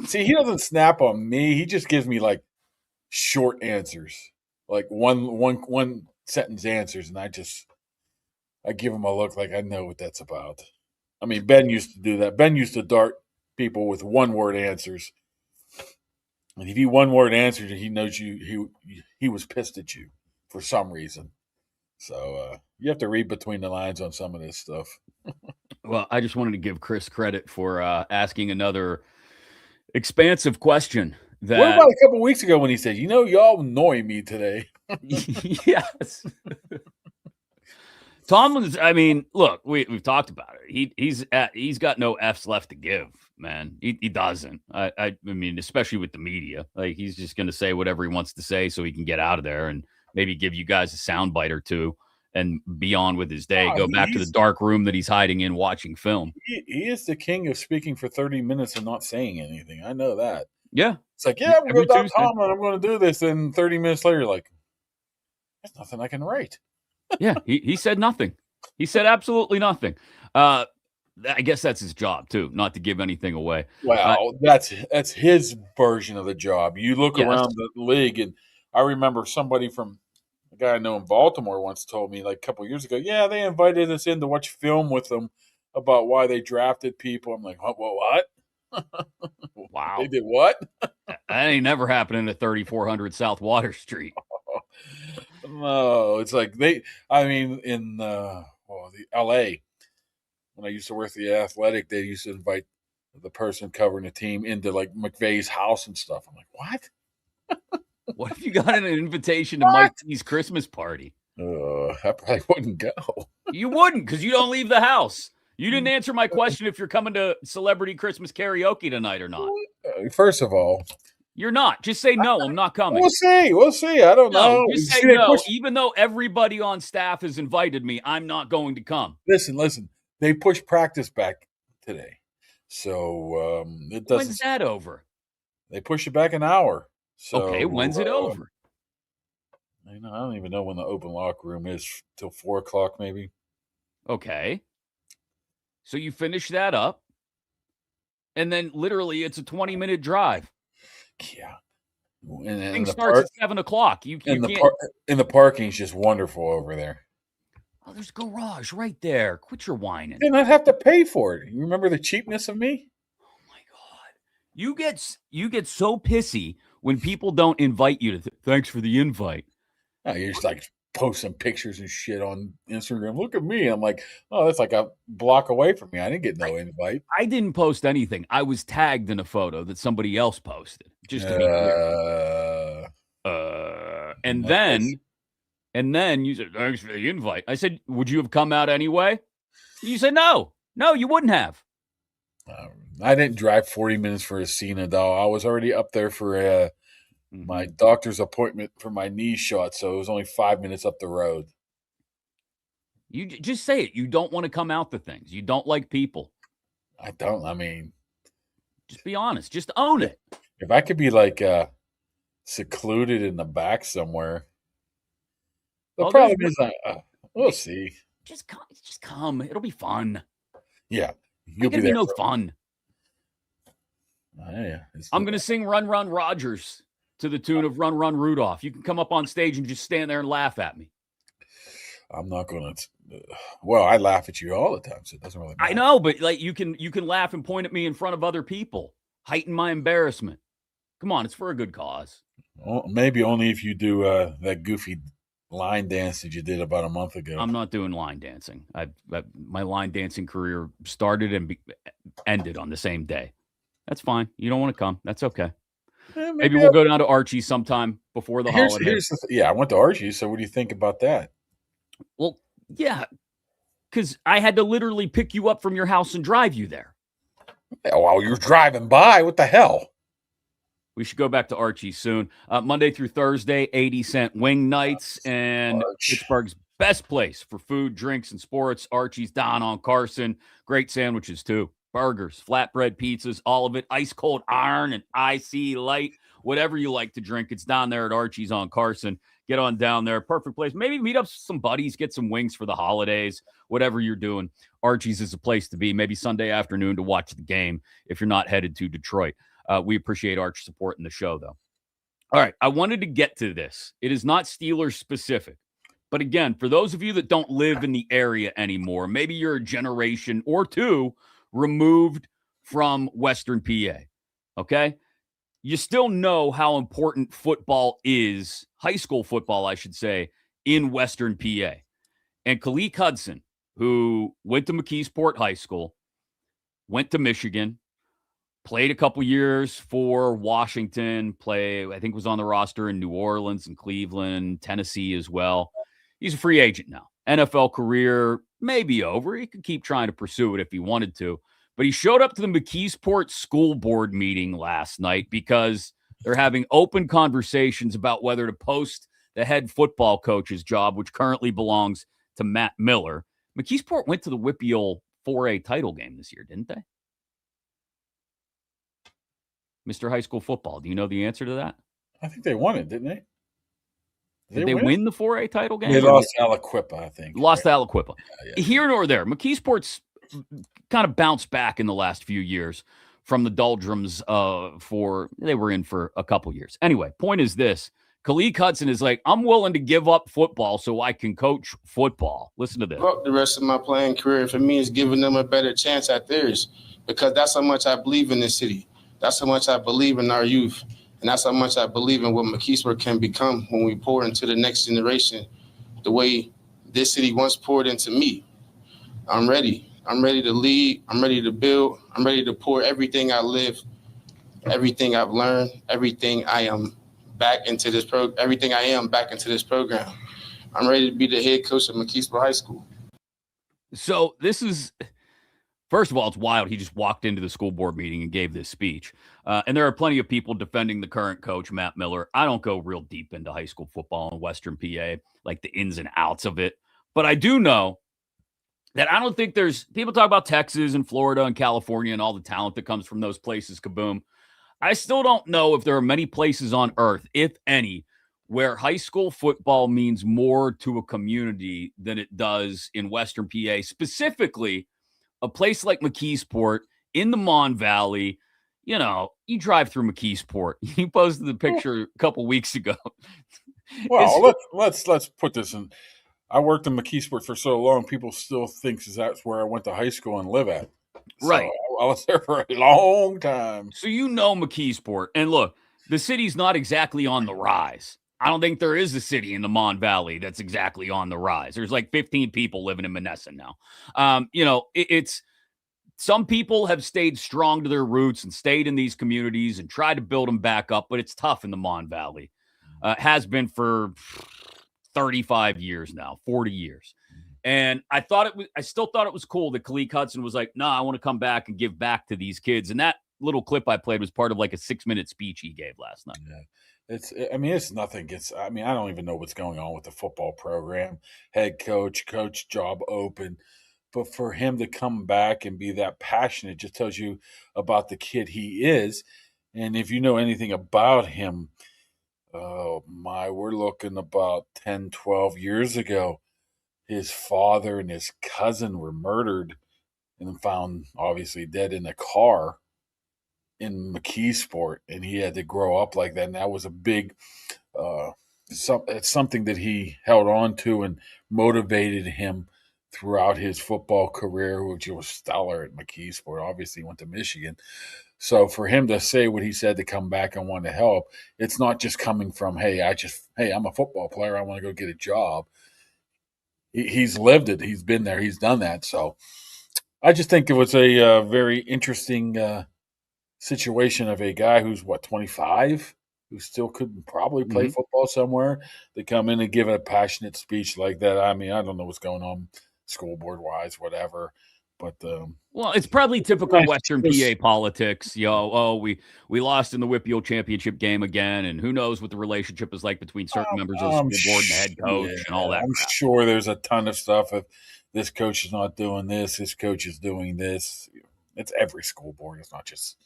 See, he doesn't snap on me. He just gives me like short answers, like one sentence answers, and I give him a look like I know what that's about. I mean, Ben used to do that. Ben used to dart people with one-word answers. And if he one-word answered, he knows he was pissed at you for some reason. So you have to read between the lines on some of this stuff. Well, I just wanted to give Chris credit for asking another expansive question. What about a couple weeks ago when he said, y'all annoy me today? Yes. Tomlin's, look, we've talked about it. He's got no F's left to give, man. He doesn't. I mean, especially with the media. Like, he's just going to say whatever he wants to say so he can get out of there and maybe give you guys a soundbite or two and be on with his day. Go back to the dark room that he's hiding in watching film. He is the king of speaking for 30 minutes and not saying anything. I know that. Yeah. It's like, I'm going to go Tomlin. I'm going to do this. And 30 minutes later, you're like, there's nothing I can write. Yeah, he said nothing. He said absolutely nothing. I guess that's his job too, not to give anything away. Wow, that's his version of the job. You look around the league, and I remember somebody from a guy I know in Baltimore once told me like a couple of years ago, they invited us in to watch film with them about why they drafted people. I'm like, what? Wow. They did what? That ain't never happening at 3400 South Water Street. No, it's like in the LA, when I used to work at the Athletic, they used to invite the person covering the team into like McVay's house and stuff. I'm like, what? What if you got an invitation to Mike T's Christmas party? I probably wouldn't go. You wouldn't, because you don't leave the house. You didn't answer my question if you're coming to celebrity Christmas karaoke tonight or not. First of all, you're not. Just say no. I'm not coming. We'll see. I don't know. Just say no. Even though everybody on staff has invited me, I'm not going to come. Listen. They pushed practice back today. So it doesn't. When's that over? They push it back an hour. So Okay, when's it over? I don't even know when the open locker room is, till 4:00 maybe. Okay. So you finish that up, and then literally it's a 20-minute drive. Yeah. And Thing the starts at 7:00. You and can't. the parking's just wonderful over there. Oh, there's a garage right there. Quit your whining. Then I'd have to pay for it. You remember the cheapness of me? Oh my God. You get so pissy when people don't invite you to thanks for the invite. Oh, you're just like posting pictures and shit on Instagram. Look at me. I'm like, oh, that's like a block away from me. I didn't get no invite. I didn't post anything. I was tagged in a photo that somebody else posted, just to be clear. And then you said, thanks for the invite. I said, would you have come out anyway? You said, no, you wouldn't have. I didn't drive 40 minutes for a Cena, though. I was already up there for my doctor's appointment for my knee shot, so it was only 5 minutes up the road. You just say it. You don't want to come out to things. You don't like people. I don't. I mean, just be honest. Just own it. If I could be like secluded in the back somewhere. The problem is, we'll see. Just come. It'll be fun. Yeah, you'll be there. No fun. Yeah, I'm gonna sing "Run, Run, Rogers" to the tune of "Run, Run, Rudolph." You can come up on stage and just stand there and laugh at me. I'm not gonna. Well, I laugh at you all the time, so it doesn't really matter. I know, but like you can laugh and point at me in front of other people, heighten my embarrassment. Come on, it's for a good cause. Well, maybe only if you do that goofy line dance that you did about a month ago. I'm not doing line dancing. My line dancing career started and ended on the same day. That's fine. You don't want to come. That's okay. Maybe we'll go down to Archie's sometime before the holidays. I went to Archie's. So what do you think about that? Well, yeah, because I had to literally pick you up from your house and drive you there. While you're driving by, what the hell? We should go back to Archie's soon. Monday through Thursday, 80-cent wing nights, and Pittsburgh's best place for food, drinks, and sports. Archie's down on Carson. Great sandwiches, too. Burgers, flatbread pizzas, all of it. Ice cold iron and IC light. Whatever you like to drink, it's down there at Archie's on Carson. Get on down there. Perfect place. Maybe meet up with some buddies, get some wings for the holidays, whatever you're doing. Archie's is a place to be. Maybe Sunday afternoon to watch the game if you're not headed to Detroit. We appreciate Arch supporting the show, though. All right, I wanted to get to this. It is not Steelers specific. But again, for those of you that don't live in the area anymore, maybe you're a generation or two removed from Western PA, okay? You still know how important football is, high school football, I should say, in Western PA. And Kalik Hudson, who went to McKeesport High School, went to Michigan, played a couple years for Washington, I think was on the roster in New Orleans and Cleveland, Tennessee as well. He's a free agent now. NFL career may be over. He could keep trying to pursue it if he wanted to. But he showed up to the McKeesport school board meeting last night because they're having open conversations about whether to post the head football coach's job, which currently belongs to Matt Miller. McKeesport went to the WPIAL 4A title game this year, didn't they? Mr. High School Football, do you know the answer to that? I think they won it, didn't they? Did they win the 4A title game? They lost to Aliquippa, I think. Lost to Aliquippa. Yeah. Here nor there. McKeesport's kind of bounced back in the last few years from the doldrums they were in for a couple years. Anyway, point is this. Kalik Hudson is like, I'm willing to give up football so I can coach football. Listen to this. The rest of my playing career, for me, is giving them a better chance at theirs because that's how much I believe in this city. That's how much I believe in our youth. And that's how much I believe in what McKeesport can become when we pour into the next generation the way this city once poured into me. I'm ready. I'm ready to lead. I'm ready to build. I'm ready to pour everything I live, everything I've learned, everything I am back into this everything I am back into this program. I'm ready to be the head coach of McKeesport High School. So this is, first of all, it's wild. He just walked into the school board meeting and gave this speech. And there are plenty of people defending the current coach, Matt Miller. I don't go real deep into high school football in Western PA, like the ins and outs of it. But I do know that I don't think there's people talk about Texas and Florida and California and all the talent that comes from those places, Kaboom. I still don't know if there are many places on earth, if any, where high school football means more to a community than it does in Western PA, specifically a place like McKeesport in the Mon Valley. You know, you drive through McKeesport. You posted the picture a couple weeks ago. Well, let's put this in. I worked in McKeesport for so long, people still think that's where I went to high school and live at. Right. So I was there for a long time. So you know McKeesport. And look, the city's not exactly on the rise. I don't think there is a city in the Mon Valley that's exactly on the rise. There's like 15 people living in Menneson now. You know, it's some people have stayed strong to their roots and stayed in these communities and tried to build them back up, but it's tough in the Mon Valley. Has been for 35 years now, 40 years. And I still thought it was cool that Khaleke Hudson was like, no, I want to come back and give back to these kids. And that little clip I played was part of like a 6-minute speech he gave last night. Yeah. It's nothing I don't even know what's going on with the football program, head coach job open. But for him to come back and be that passionate just tells you about the kid he is. And if you know anything about him, oh my, we're looking about 10, 12 years ago. His father and his cousin were murdered and found obviously dead in a car in McKeesport, and he had to grow up like that. And that was a big, it's something that he held on to and motivated him throughout his football career, which was stellar at McKeesport. Obviously, he went to Michigan. So for him to say what he said to come back and want to help, it's not just coming from, hey, I'm a football player. I want to go get a job. He's lived it. He's been there. He's done that. So I just think it was a very interesting situation of a guy who's 25, who still could probably play football somewhere, to come in and give a passionate speech like that. I mean, I don't know what's going on school board wise, whatever. But well, it's probably typical Western PA politics. We lost in the WPIAL championship game again, and who knows what the relationship is like between certain members of the school board and the head coach and all that. I'm sure there's a ton of stuff. If this coach is not doing this coach is doing this. It's every school board. It's not just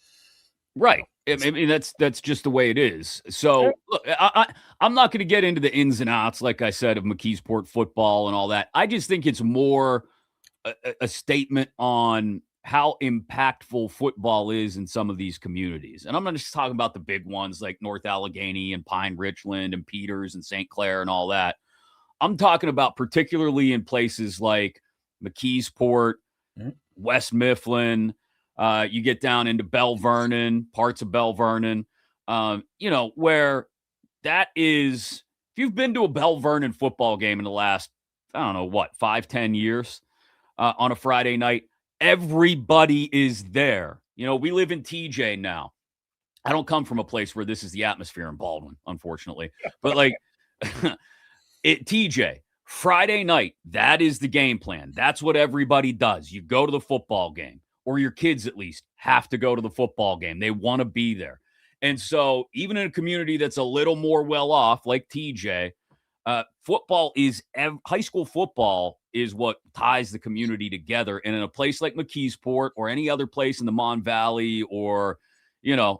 right. I mean, that's just the way it is. So look, I'm not going to get into the ins and outs, like I said, of McKeesport football and all that. I just think it's more a statement on how impactful football is in some of these communities. And I'm not just talking about the big ones like North Allegheny and Pine Richland and Peters and St. Clair and all that. I'm talking about particularly in places like McKeesport, West Mifflin. You get down into Bell Vernon, parts of Bell Vernon, where that is, if you've been to a Bell Vernon football game in the last, 5-10 years, on a Friday night, everybody is there. We live in TJ now. I don't come from a place where this is the atmosphere in Baldwin, unfortunately. But like TJ, Friday night, that is the game plan. That's what everybody does. You go to the football game, or your kids at least have to go to the football game. They want to be there. And so even in a community that's a little more well off, like TJ, high school football is what ties the community together. And in a place like McKeesport or any other place in the Mon Valley or,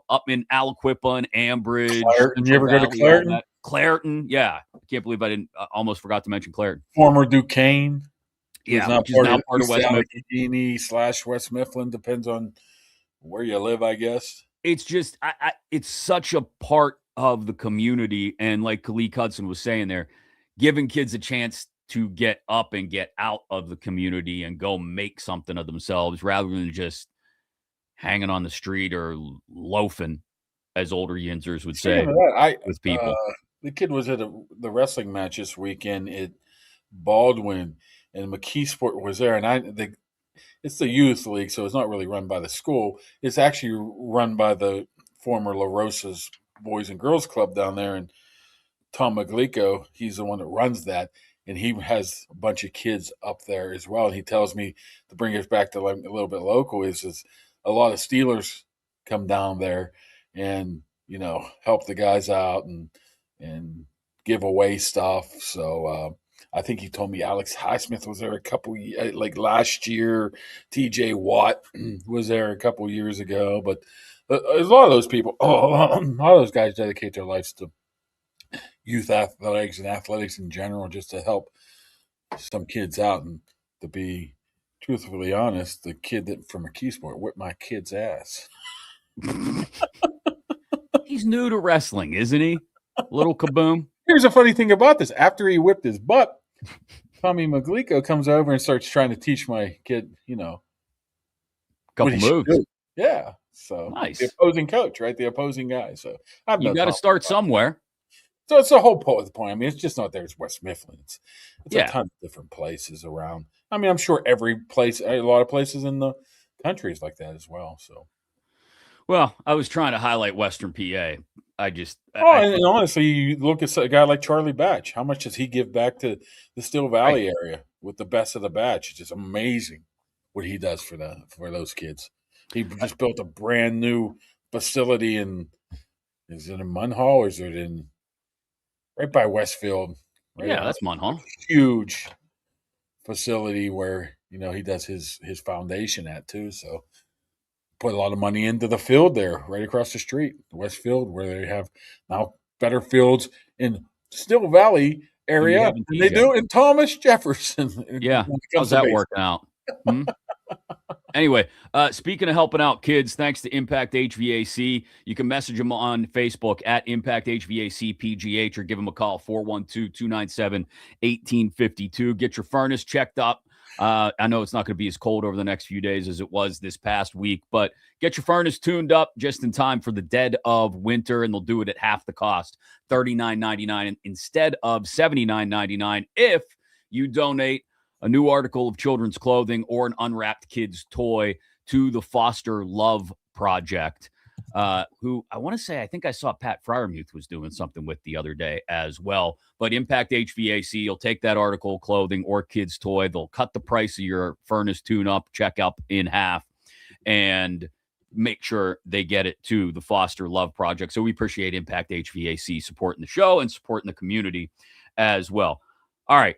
up in Aliquippa and Ambridge. Clairton. You ever go to Clairton? Clairton, yeah. I can't believe I almost forgot to mention Clairton. Former Duquesne. Yeah, which is now part of West Mifflin. / West Mifflin, depends on where you live, I guess. It's just, it's such a part of the community. And like Khaleke Hudson was saying there, giving kids a chance to get up and get out of the community and go make something of themselves rather than just hanging on the street or loafing, as older Yinzers would say, with people. The kid was at the wrestling match this weekend at Baldwin, and McKeesport was there. And it's the youth league, so it's not really run by the school. It's actually run by the former La Rosa's Boys and Girls Club down there. And Tom Maglico, he's the one that runs that. And he has a bunch of kids up there as well. And he tells me, to bring us back to like a little bit local, is a lot of Steelers come down there and, help the guys out and give away stuff. So I think he told me Alex Highsmith was there a couple like last year. T.J. Watt was there a couple years ago, but there's a lot of those people. A lot of those guys dedicate their lives to youth athletics and athletics in general, just to help some kids out. And to be truthfully honest, the kid that from a key sport whipped my kid's ass. He's new to wrestling, isn't he? Little Kaboom. Here's a funny thing about this. After he whipped his butt, Tommy Maglico comes over and starts trying to teach my kid, Couple moves. Yeah. So nice. The opposing coach, right? The opposing guy. So I've you got to start somewhere. So it's the whole point. I mean, it's just not there. It's West Mifflin. It's a ton of different places around. I mean, I'm sure every place, a lot of places in the country is like that as well. So. Well, I was trying to highlight Western PA. And honestly, you look at a guy like Charlie Batch. How much does he give back to the Still Valley area with the best of the batch? It's just amazing what he does for those kids. He just built a brand new facility is it in Munhall or is it in right by Westfield? Right that's Munhall. Huge facility where he does his foundation at too. So. Put a lot of money into the field there, right across the street, Westfield, where they have now better fields in Still Valley area than they do in Thomas Jefferson. Yeah, how's that working out? Anyway, speaking of helping out kids, thanks to Impact HVAC. You can message them on Facebook at Impact HVAC PGH or give them a call, 412-297-1852. Get your furnace checked up. I know it's not going to be as cold over the next few days as it was this past week, but get your furnace tuned up just in time for the dead of winter, and they'll do it at half the cost, $39.99 instead of $79.99 if you donate a new article of children's clothing or an unwrapped kid's toy to the Foster Love Project, who I want to say, I think I saw Pat Fryermuth was doing something with the other day as well. But Impact HVAC, you'll take that article of clothing or kid's toy. They'll cut the price of your furnace tune-up, check-up in half, and make sure they get it to the Foster Love Project. So we appreciate Impact HVAC supporting the show and supporting the community as well. All right.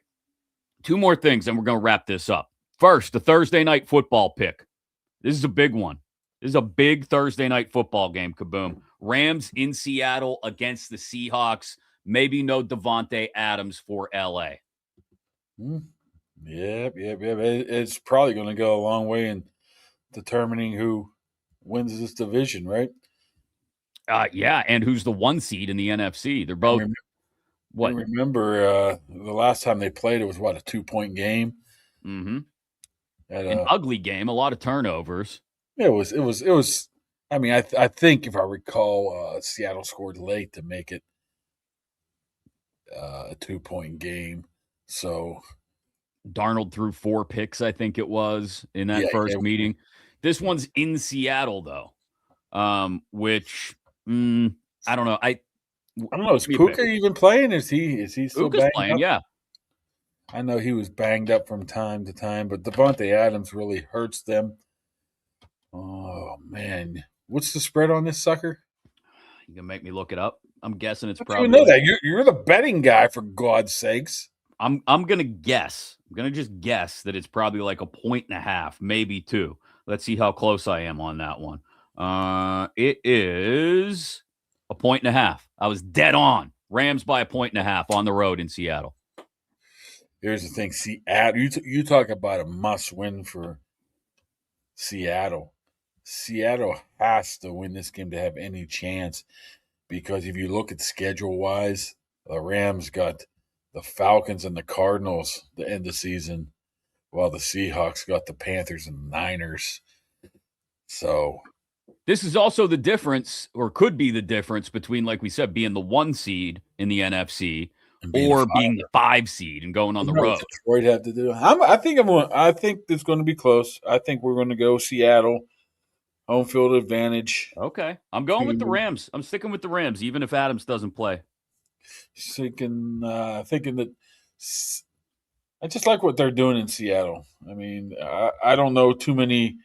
2 more things, and we're going to wrap this up. First, the Thursday night football pick. This is a big one. This is a big Thursday night football game, Kaboom. Rams in Seattle against the Seahawks. Maybe no Devontae Adams for L.A. Yep. It's probably going to go a long way in determining who wins this division, right? Yeah, and who's the 1 seed in the NFC. They're both... What? I remember the last time they played, it was, a 2-point game? Mm-hmm. An ugly game, a lot of turnovers. It was. I mean, I think if I recall, Seattle scored late to make it a 2-point game. So Darnold threw 4 picks, I think it was, in that first meeting. This one's in Seattle, though, which I don't know. I don't know. Is Puka even playing? Is he still Puka's playing? Up? Yeah. I know he was banged up from time to time, but Devontae Adams really hurts them. Oh, man. What's the spread on this sucker? You can make me look it up. I'm guessing it's probably... You know that. You're the betting guy, for God's sakes. I'm going to guess. I'm going to just guess that it's probably like 1.5, maybe 2. Let's see how close I am on that one. It is 1.5. I was dead on. Rams by 1.5 on the road in Seattle. Here's the thing. Seattle, you talk about a must-win for Seattle. Seattle has to win this game to have any chance, because if you look at schedule-wise, the Rams got the Falcons and the Cardinals to end the season, while the Seahawks got the Panthers and the Niners. So this is also the difference, or could be the difference, between, like we said, being the 1 seed in the NFC or being the 5 seed and going on the road. Detroit have to do. I think it's going to be close. I think we're going to go Seattle. Home field advantage. Okay. I'm going with the Rams. I'm sticking with the Rams, even if Adams doesn't play. Thinking that I just like what they're doing in Seattle. I mean, I don't know too many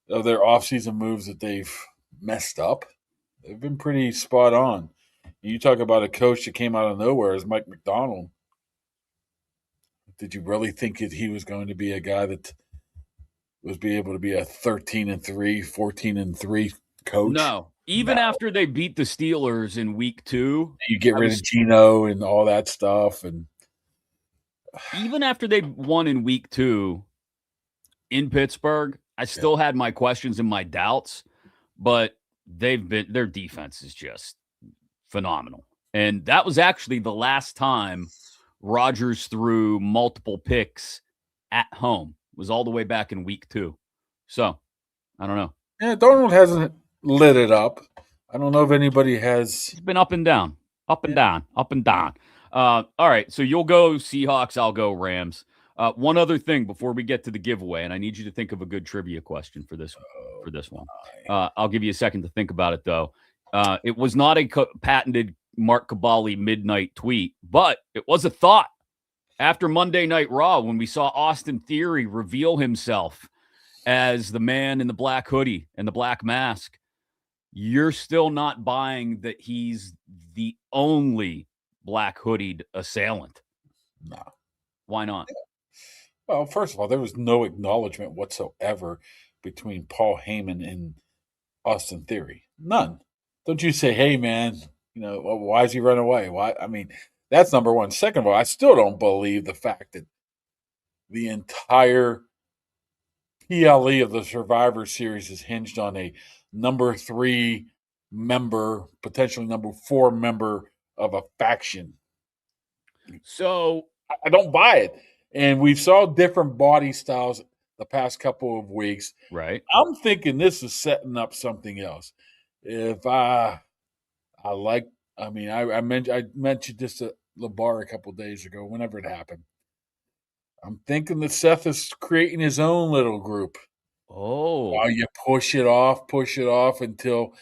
of their offseason moves that they've messed up. They've been pretty spot on. You talk about a coach that came out of nowhere as Mike McDonald. did you really think that he was going to be a guy that was be able to be a 13-3, 14-3 coach? No. Even after they beat the Steelers in week 2, you get rid of Geno and all that stuff, and even after they won in week 2 in Pittsburgh, I still had my questions and my doubts, but their defense is just phenomenal. And that was actually the last time Rodgers threw multiple picks at home. It was all the way back in week 2. So, I don't know. Yeah, Darnold hasn't lit it up. I don't know if anybody has. It's been up and down, up and down, up and down. All right, so you'll go Seahawks, I'll go Rams. One other thing before we get to the giveaway, and I need you to think of a good trivia question for this one. I'll give you a second to think about it, though. It was not a patented Mark Kaboly midnight tweet, but it was a thought after Monday Night Raw when we saw Austin Theory reveal himself as the man in the black hoodie and the black mask. You're still not buying that he's the only black hoodied assailant. No. Why not? Well, first of all, there was no acknowledgement whatsoever between Paul Heyman and Austin Theory. None. Don't you say, hey, man, why is he running away? Why? I mean, that's number one. Second of all, I still don't believe the fact that the entire PLE of the Survivor Series is hinged on a number 3 member, potentially number 4 member of a faction. So I don't buy it. And we saw different body styles the past couple of weeks. Right. I'm thinking this is setting up something else. If I mentioned this to LeBar a couple of days ago, whenever it happened. I'm thinking that Seth is creating his own little group. Oh. While you push it off until,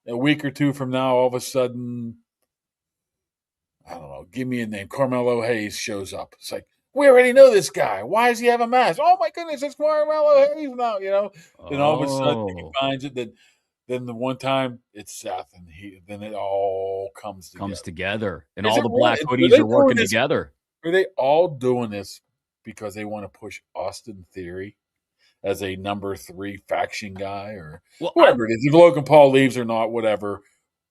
a week or two from now, all of a sudden, I don't know, give me a name. Carmelo Hayes shows up. It's like, we already know this guy. Why does he have a mask? Oh, my goodness, it's Carmelo Hayes now, Then all of a sudden he finds it. Then the one time it's Seth, and then it all comes together. And all the black hoodies are working together. Are they all doing this because they want to push Austin Theory as a number 3 faction guy, or whoever it is? If Logan Paul leaves or not, whatever,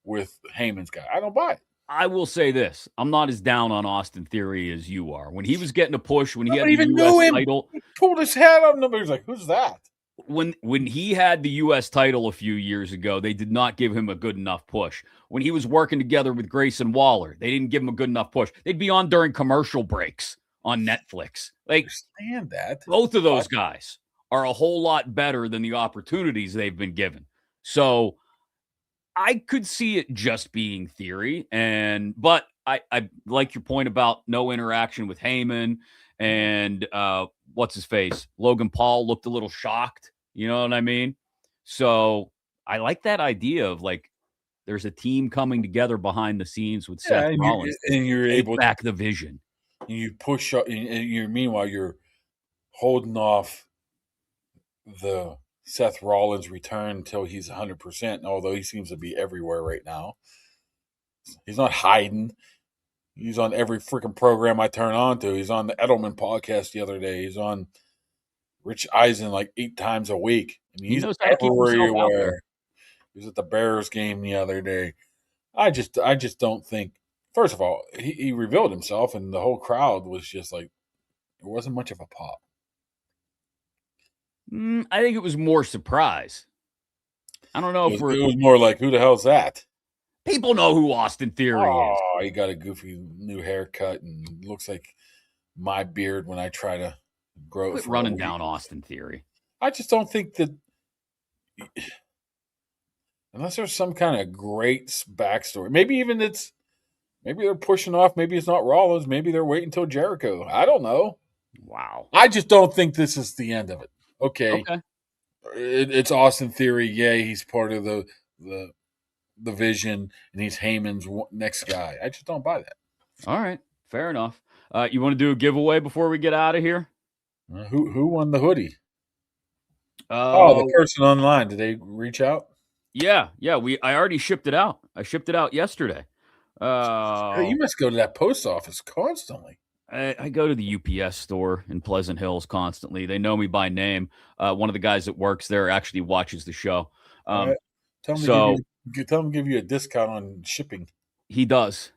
with Heyman's guy. I don't buy it. I will say this. I'm not as down on Austin Theory as you are. When he was getting a push, when he had the U.S. title. He pulled his hat on him. He was like, who's that? When he had the U.S. title a few years ago, they did not give him a good enough push. When he was working together with Grayson Waller, they didn't give him a good enough push. They'd be on during commercial breaks on Netflix. I understand that. Both of those guys are a whole lot better than the opportunities they've been given. So I could see it just being Theory, but I like your point about no interaction with Heyman and what's his face? Logan Paul looked a little shocked. You know what I mean? So I like that idea of there's a team coming together behind the scenes with Seth Rollins, and you're able to back the vision. And you push up, and meanwhile you're holding off the Seth Rollins return until he's 100%. Although he seems to be everywhere right now, he's not hiding. He's on every freaking program I turn on to. He's on the Edelman podcast the other day. He's on Rich Eisen 8 times a week. I mean, he's everywhere. He was at the Bears game the other day. I just don't think. First of all, he revealed himself, and the whole crowd was just it wasn't much of a pop. I think it was more surprise. I don't know if it was more like, who the hell's that? People know who Austin Theory is. Oh, he got a goofy new haircut and looks like my beard when I try to grow it. Quit running down Austin Theory. I just don't think that, unless there's some kind of great backstory. Maybe they're pushing off. Maybe it's not Rollins. Maybe they're waiting until Jericho. I don't know. Wow. I just don't think this is the end of it. Okay. It's Austin Theory. Yay, he's part of the vision, and he's Heyman's next guy. I just don't buy that. All right. Fair enough. You want to do a giveaway before we get out of here? Who won the hoodie? The person online. Did they reach out? Yeah. I already shipped it out. I shipped it out yesterday. You must go to that post office constantly. I go to the UPS store in Pleasant Hills constantly. They know me by name. One of the guys that works there actually watches the show. All right. Tell him So to give you a discount on shipping. he does.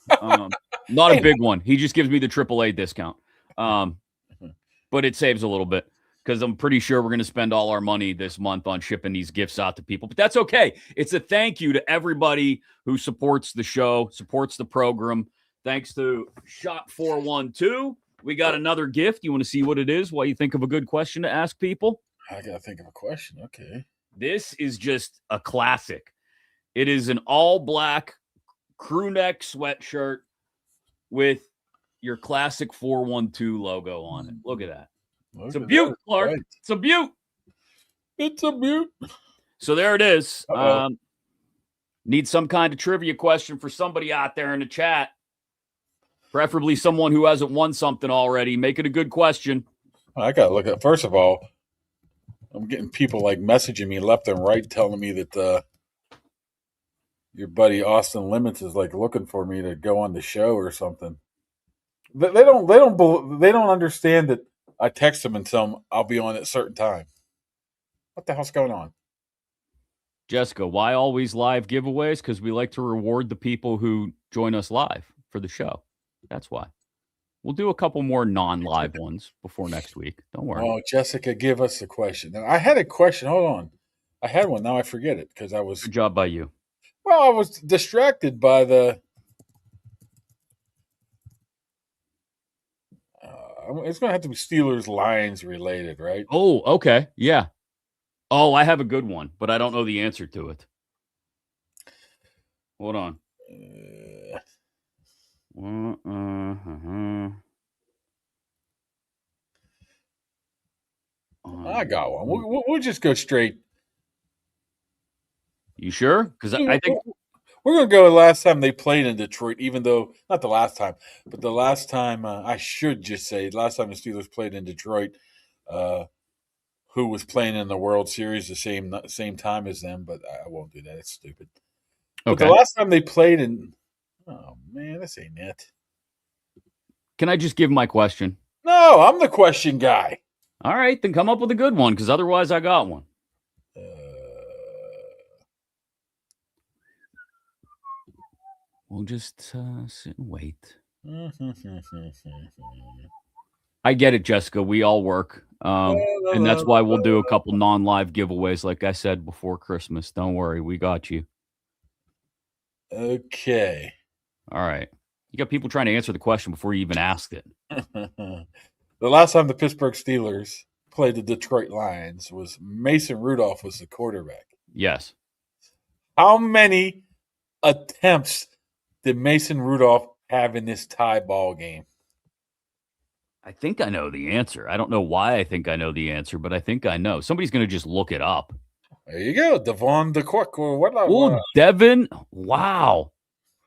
Not a big one. He just gives me the AAA discount. But it saves a little bit because I'm pretty sure we're going to spend all our money this month on shipping these gifts out to people. But that's okay. It's a thank you to everybody who supports the show, supports the program. Thanks to Shop 412. We got another gift. You want to see what it is while you think of a good question to ask people? I got to think of a question. Okay. This is just a classic. It is an all-black crew neck sweatshirt with your classic 412 logo on it. Look at that. It's a beaut, Clark. Right. It's a beaut. It's a beaut. So there it is. Need some kind of trivia question for somebody out there in the chat. Preferably someone who hasn't won something already. Make it a good question. I got to look at, first of all, I'm getting people like messaging me left and right telling me that your buddy Austin Limits is like looking for me to go on the show or something. They don't understand that I text them and tell them I'll be on at a certain time. What the hell's going on? Jessica, why always live giveaways? Because we like to reward the people who join us live for the show. That's why. We'll do a couple more non-live ones before next week. Don't worry. Oh, Jessica, give us a question. Now, I had a question. Hold on. I had one. Now I forget it because I was... Good job by you. Well, I was distracted by the... it's going to have to be Steelers Lions related, right? Oh, okay. Yeah. Oh, I have a good one, but I don't know the answer to it. Hold on. I got one. We'll just go straight. You sure? Because I think we're going to go last time they played in Detroit, even though, not the last time, but the last time, I should just say, last time the Steelers played in Detroit, who was playing in the World Series the same time as them, but I won't do that. It's stupid. But the last time they played in, oh man, this ain't it. Can I just give my question? No, I'm the question guy. All right, then come up with a good one, because otherwise I got one. We'll just sit and wait. I get it, Jessica. We all work. And that's why we'll do a couple non-live giveaways, like I said, before Christmas. Don't worry. We got you. Okay. All right. You got people trying to answer the question before you even asked it. The last time the Pittsburgh Steelers played the Detroit Lions was Mason Rudolph was the quarterback. Yes. How many attempts did Mason Rudolph have in this tie ball game? I think I know the answer. I don't know why I think I know the answer, but I think I know. Somebody's going to just look it up. There you go. Devon DeQuick. Oh, Devin. Wow.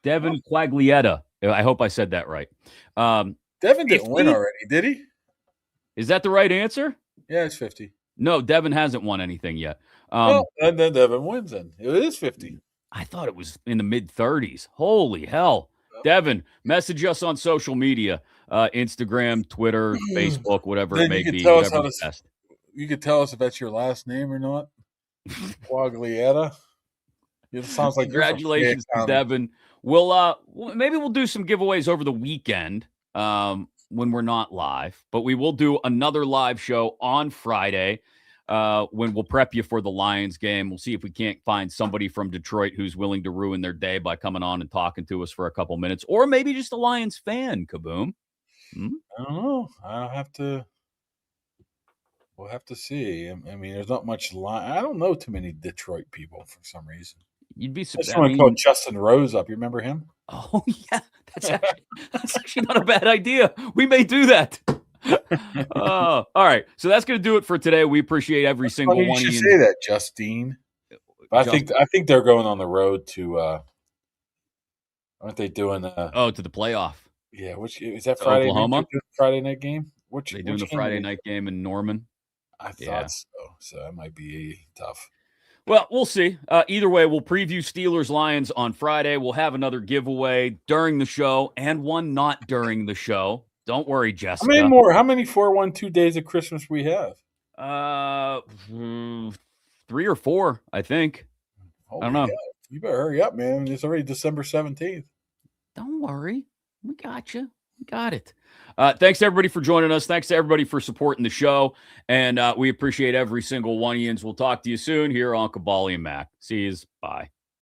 Devin Quaglietta. I hope I said that right. Devin didn't win already, did he? Is that the right answer? Yeah, it's 50. No, Devin hasn't won anything yet. Well, and then Devin wins then. It is 50. I thought it was in the mid-30s. Holy hell. Devin, message us on social media. Instagram, Twitter, Facebook, whatever it may be. You could tell us if that's your last name or not. Quaglietta. It sounds like congratulations to Devin. Maybe we'll do some giveaways over the weekend when we're not live, but we will do another live show on Friday when we'll prep you for the Lions game. We'll see if we can't find somebody from Detroit who's willing to ruin their day by coming on and talking to us for a couple minutes, or maybe just a Lions fan, Kaboom. I don't know. We'll have to see. I mean, there's not much I don't know too many Detroit people for some reason. You'd be surprised. Someone called Justin Rose up. You remember him? Oh yeah, that's actually not a bad idea. We may do that. All right, so that's going to do it for today. We appreciate every single one of you. You should say that, Justine. I think they're going on the road to. Aren't they doing? To the playoff. Yeah, which is that Friday? Oklahoma Friday night game. They doing the Friday night game in Norman. I thought so. So that might be tough. Well, we'll see. Either way, we'll preview Steelers-Lions on Friday. We'll have another giveaway during the show and one not during the show. Don't worry, How Jessica. many more? How many 412 days of Christmas we have? 3 or 4, I think. Holy I don't know. hell. You better hurry up, man. It's already December 17th. Don't worry. We got you. We got it. Thanks, everybody, for joining us. Thanks to everybody for supporting the show. And we appreciate every single one of you. We'll talk to you soon here on Kaboly and Mack. See you. Bye.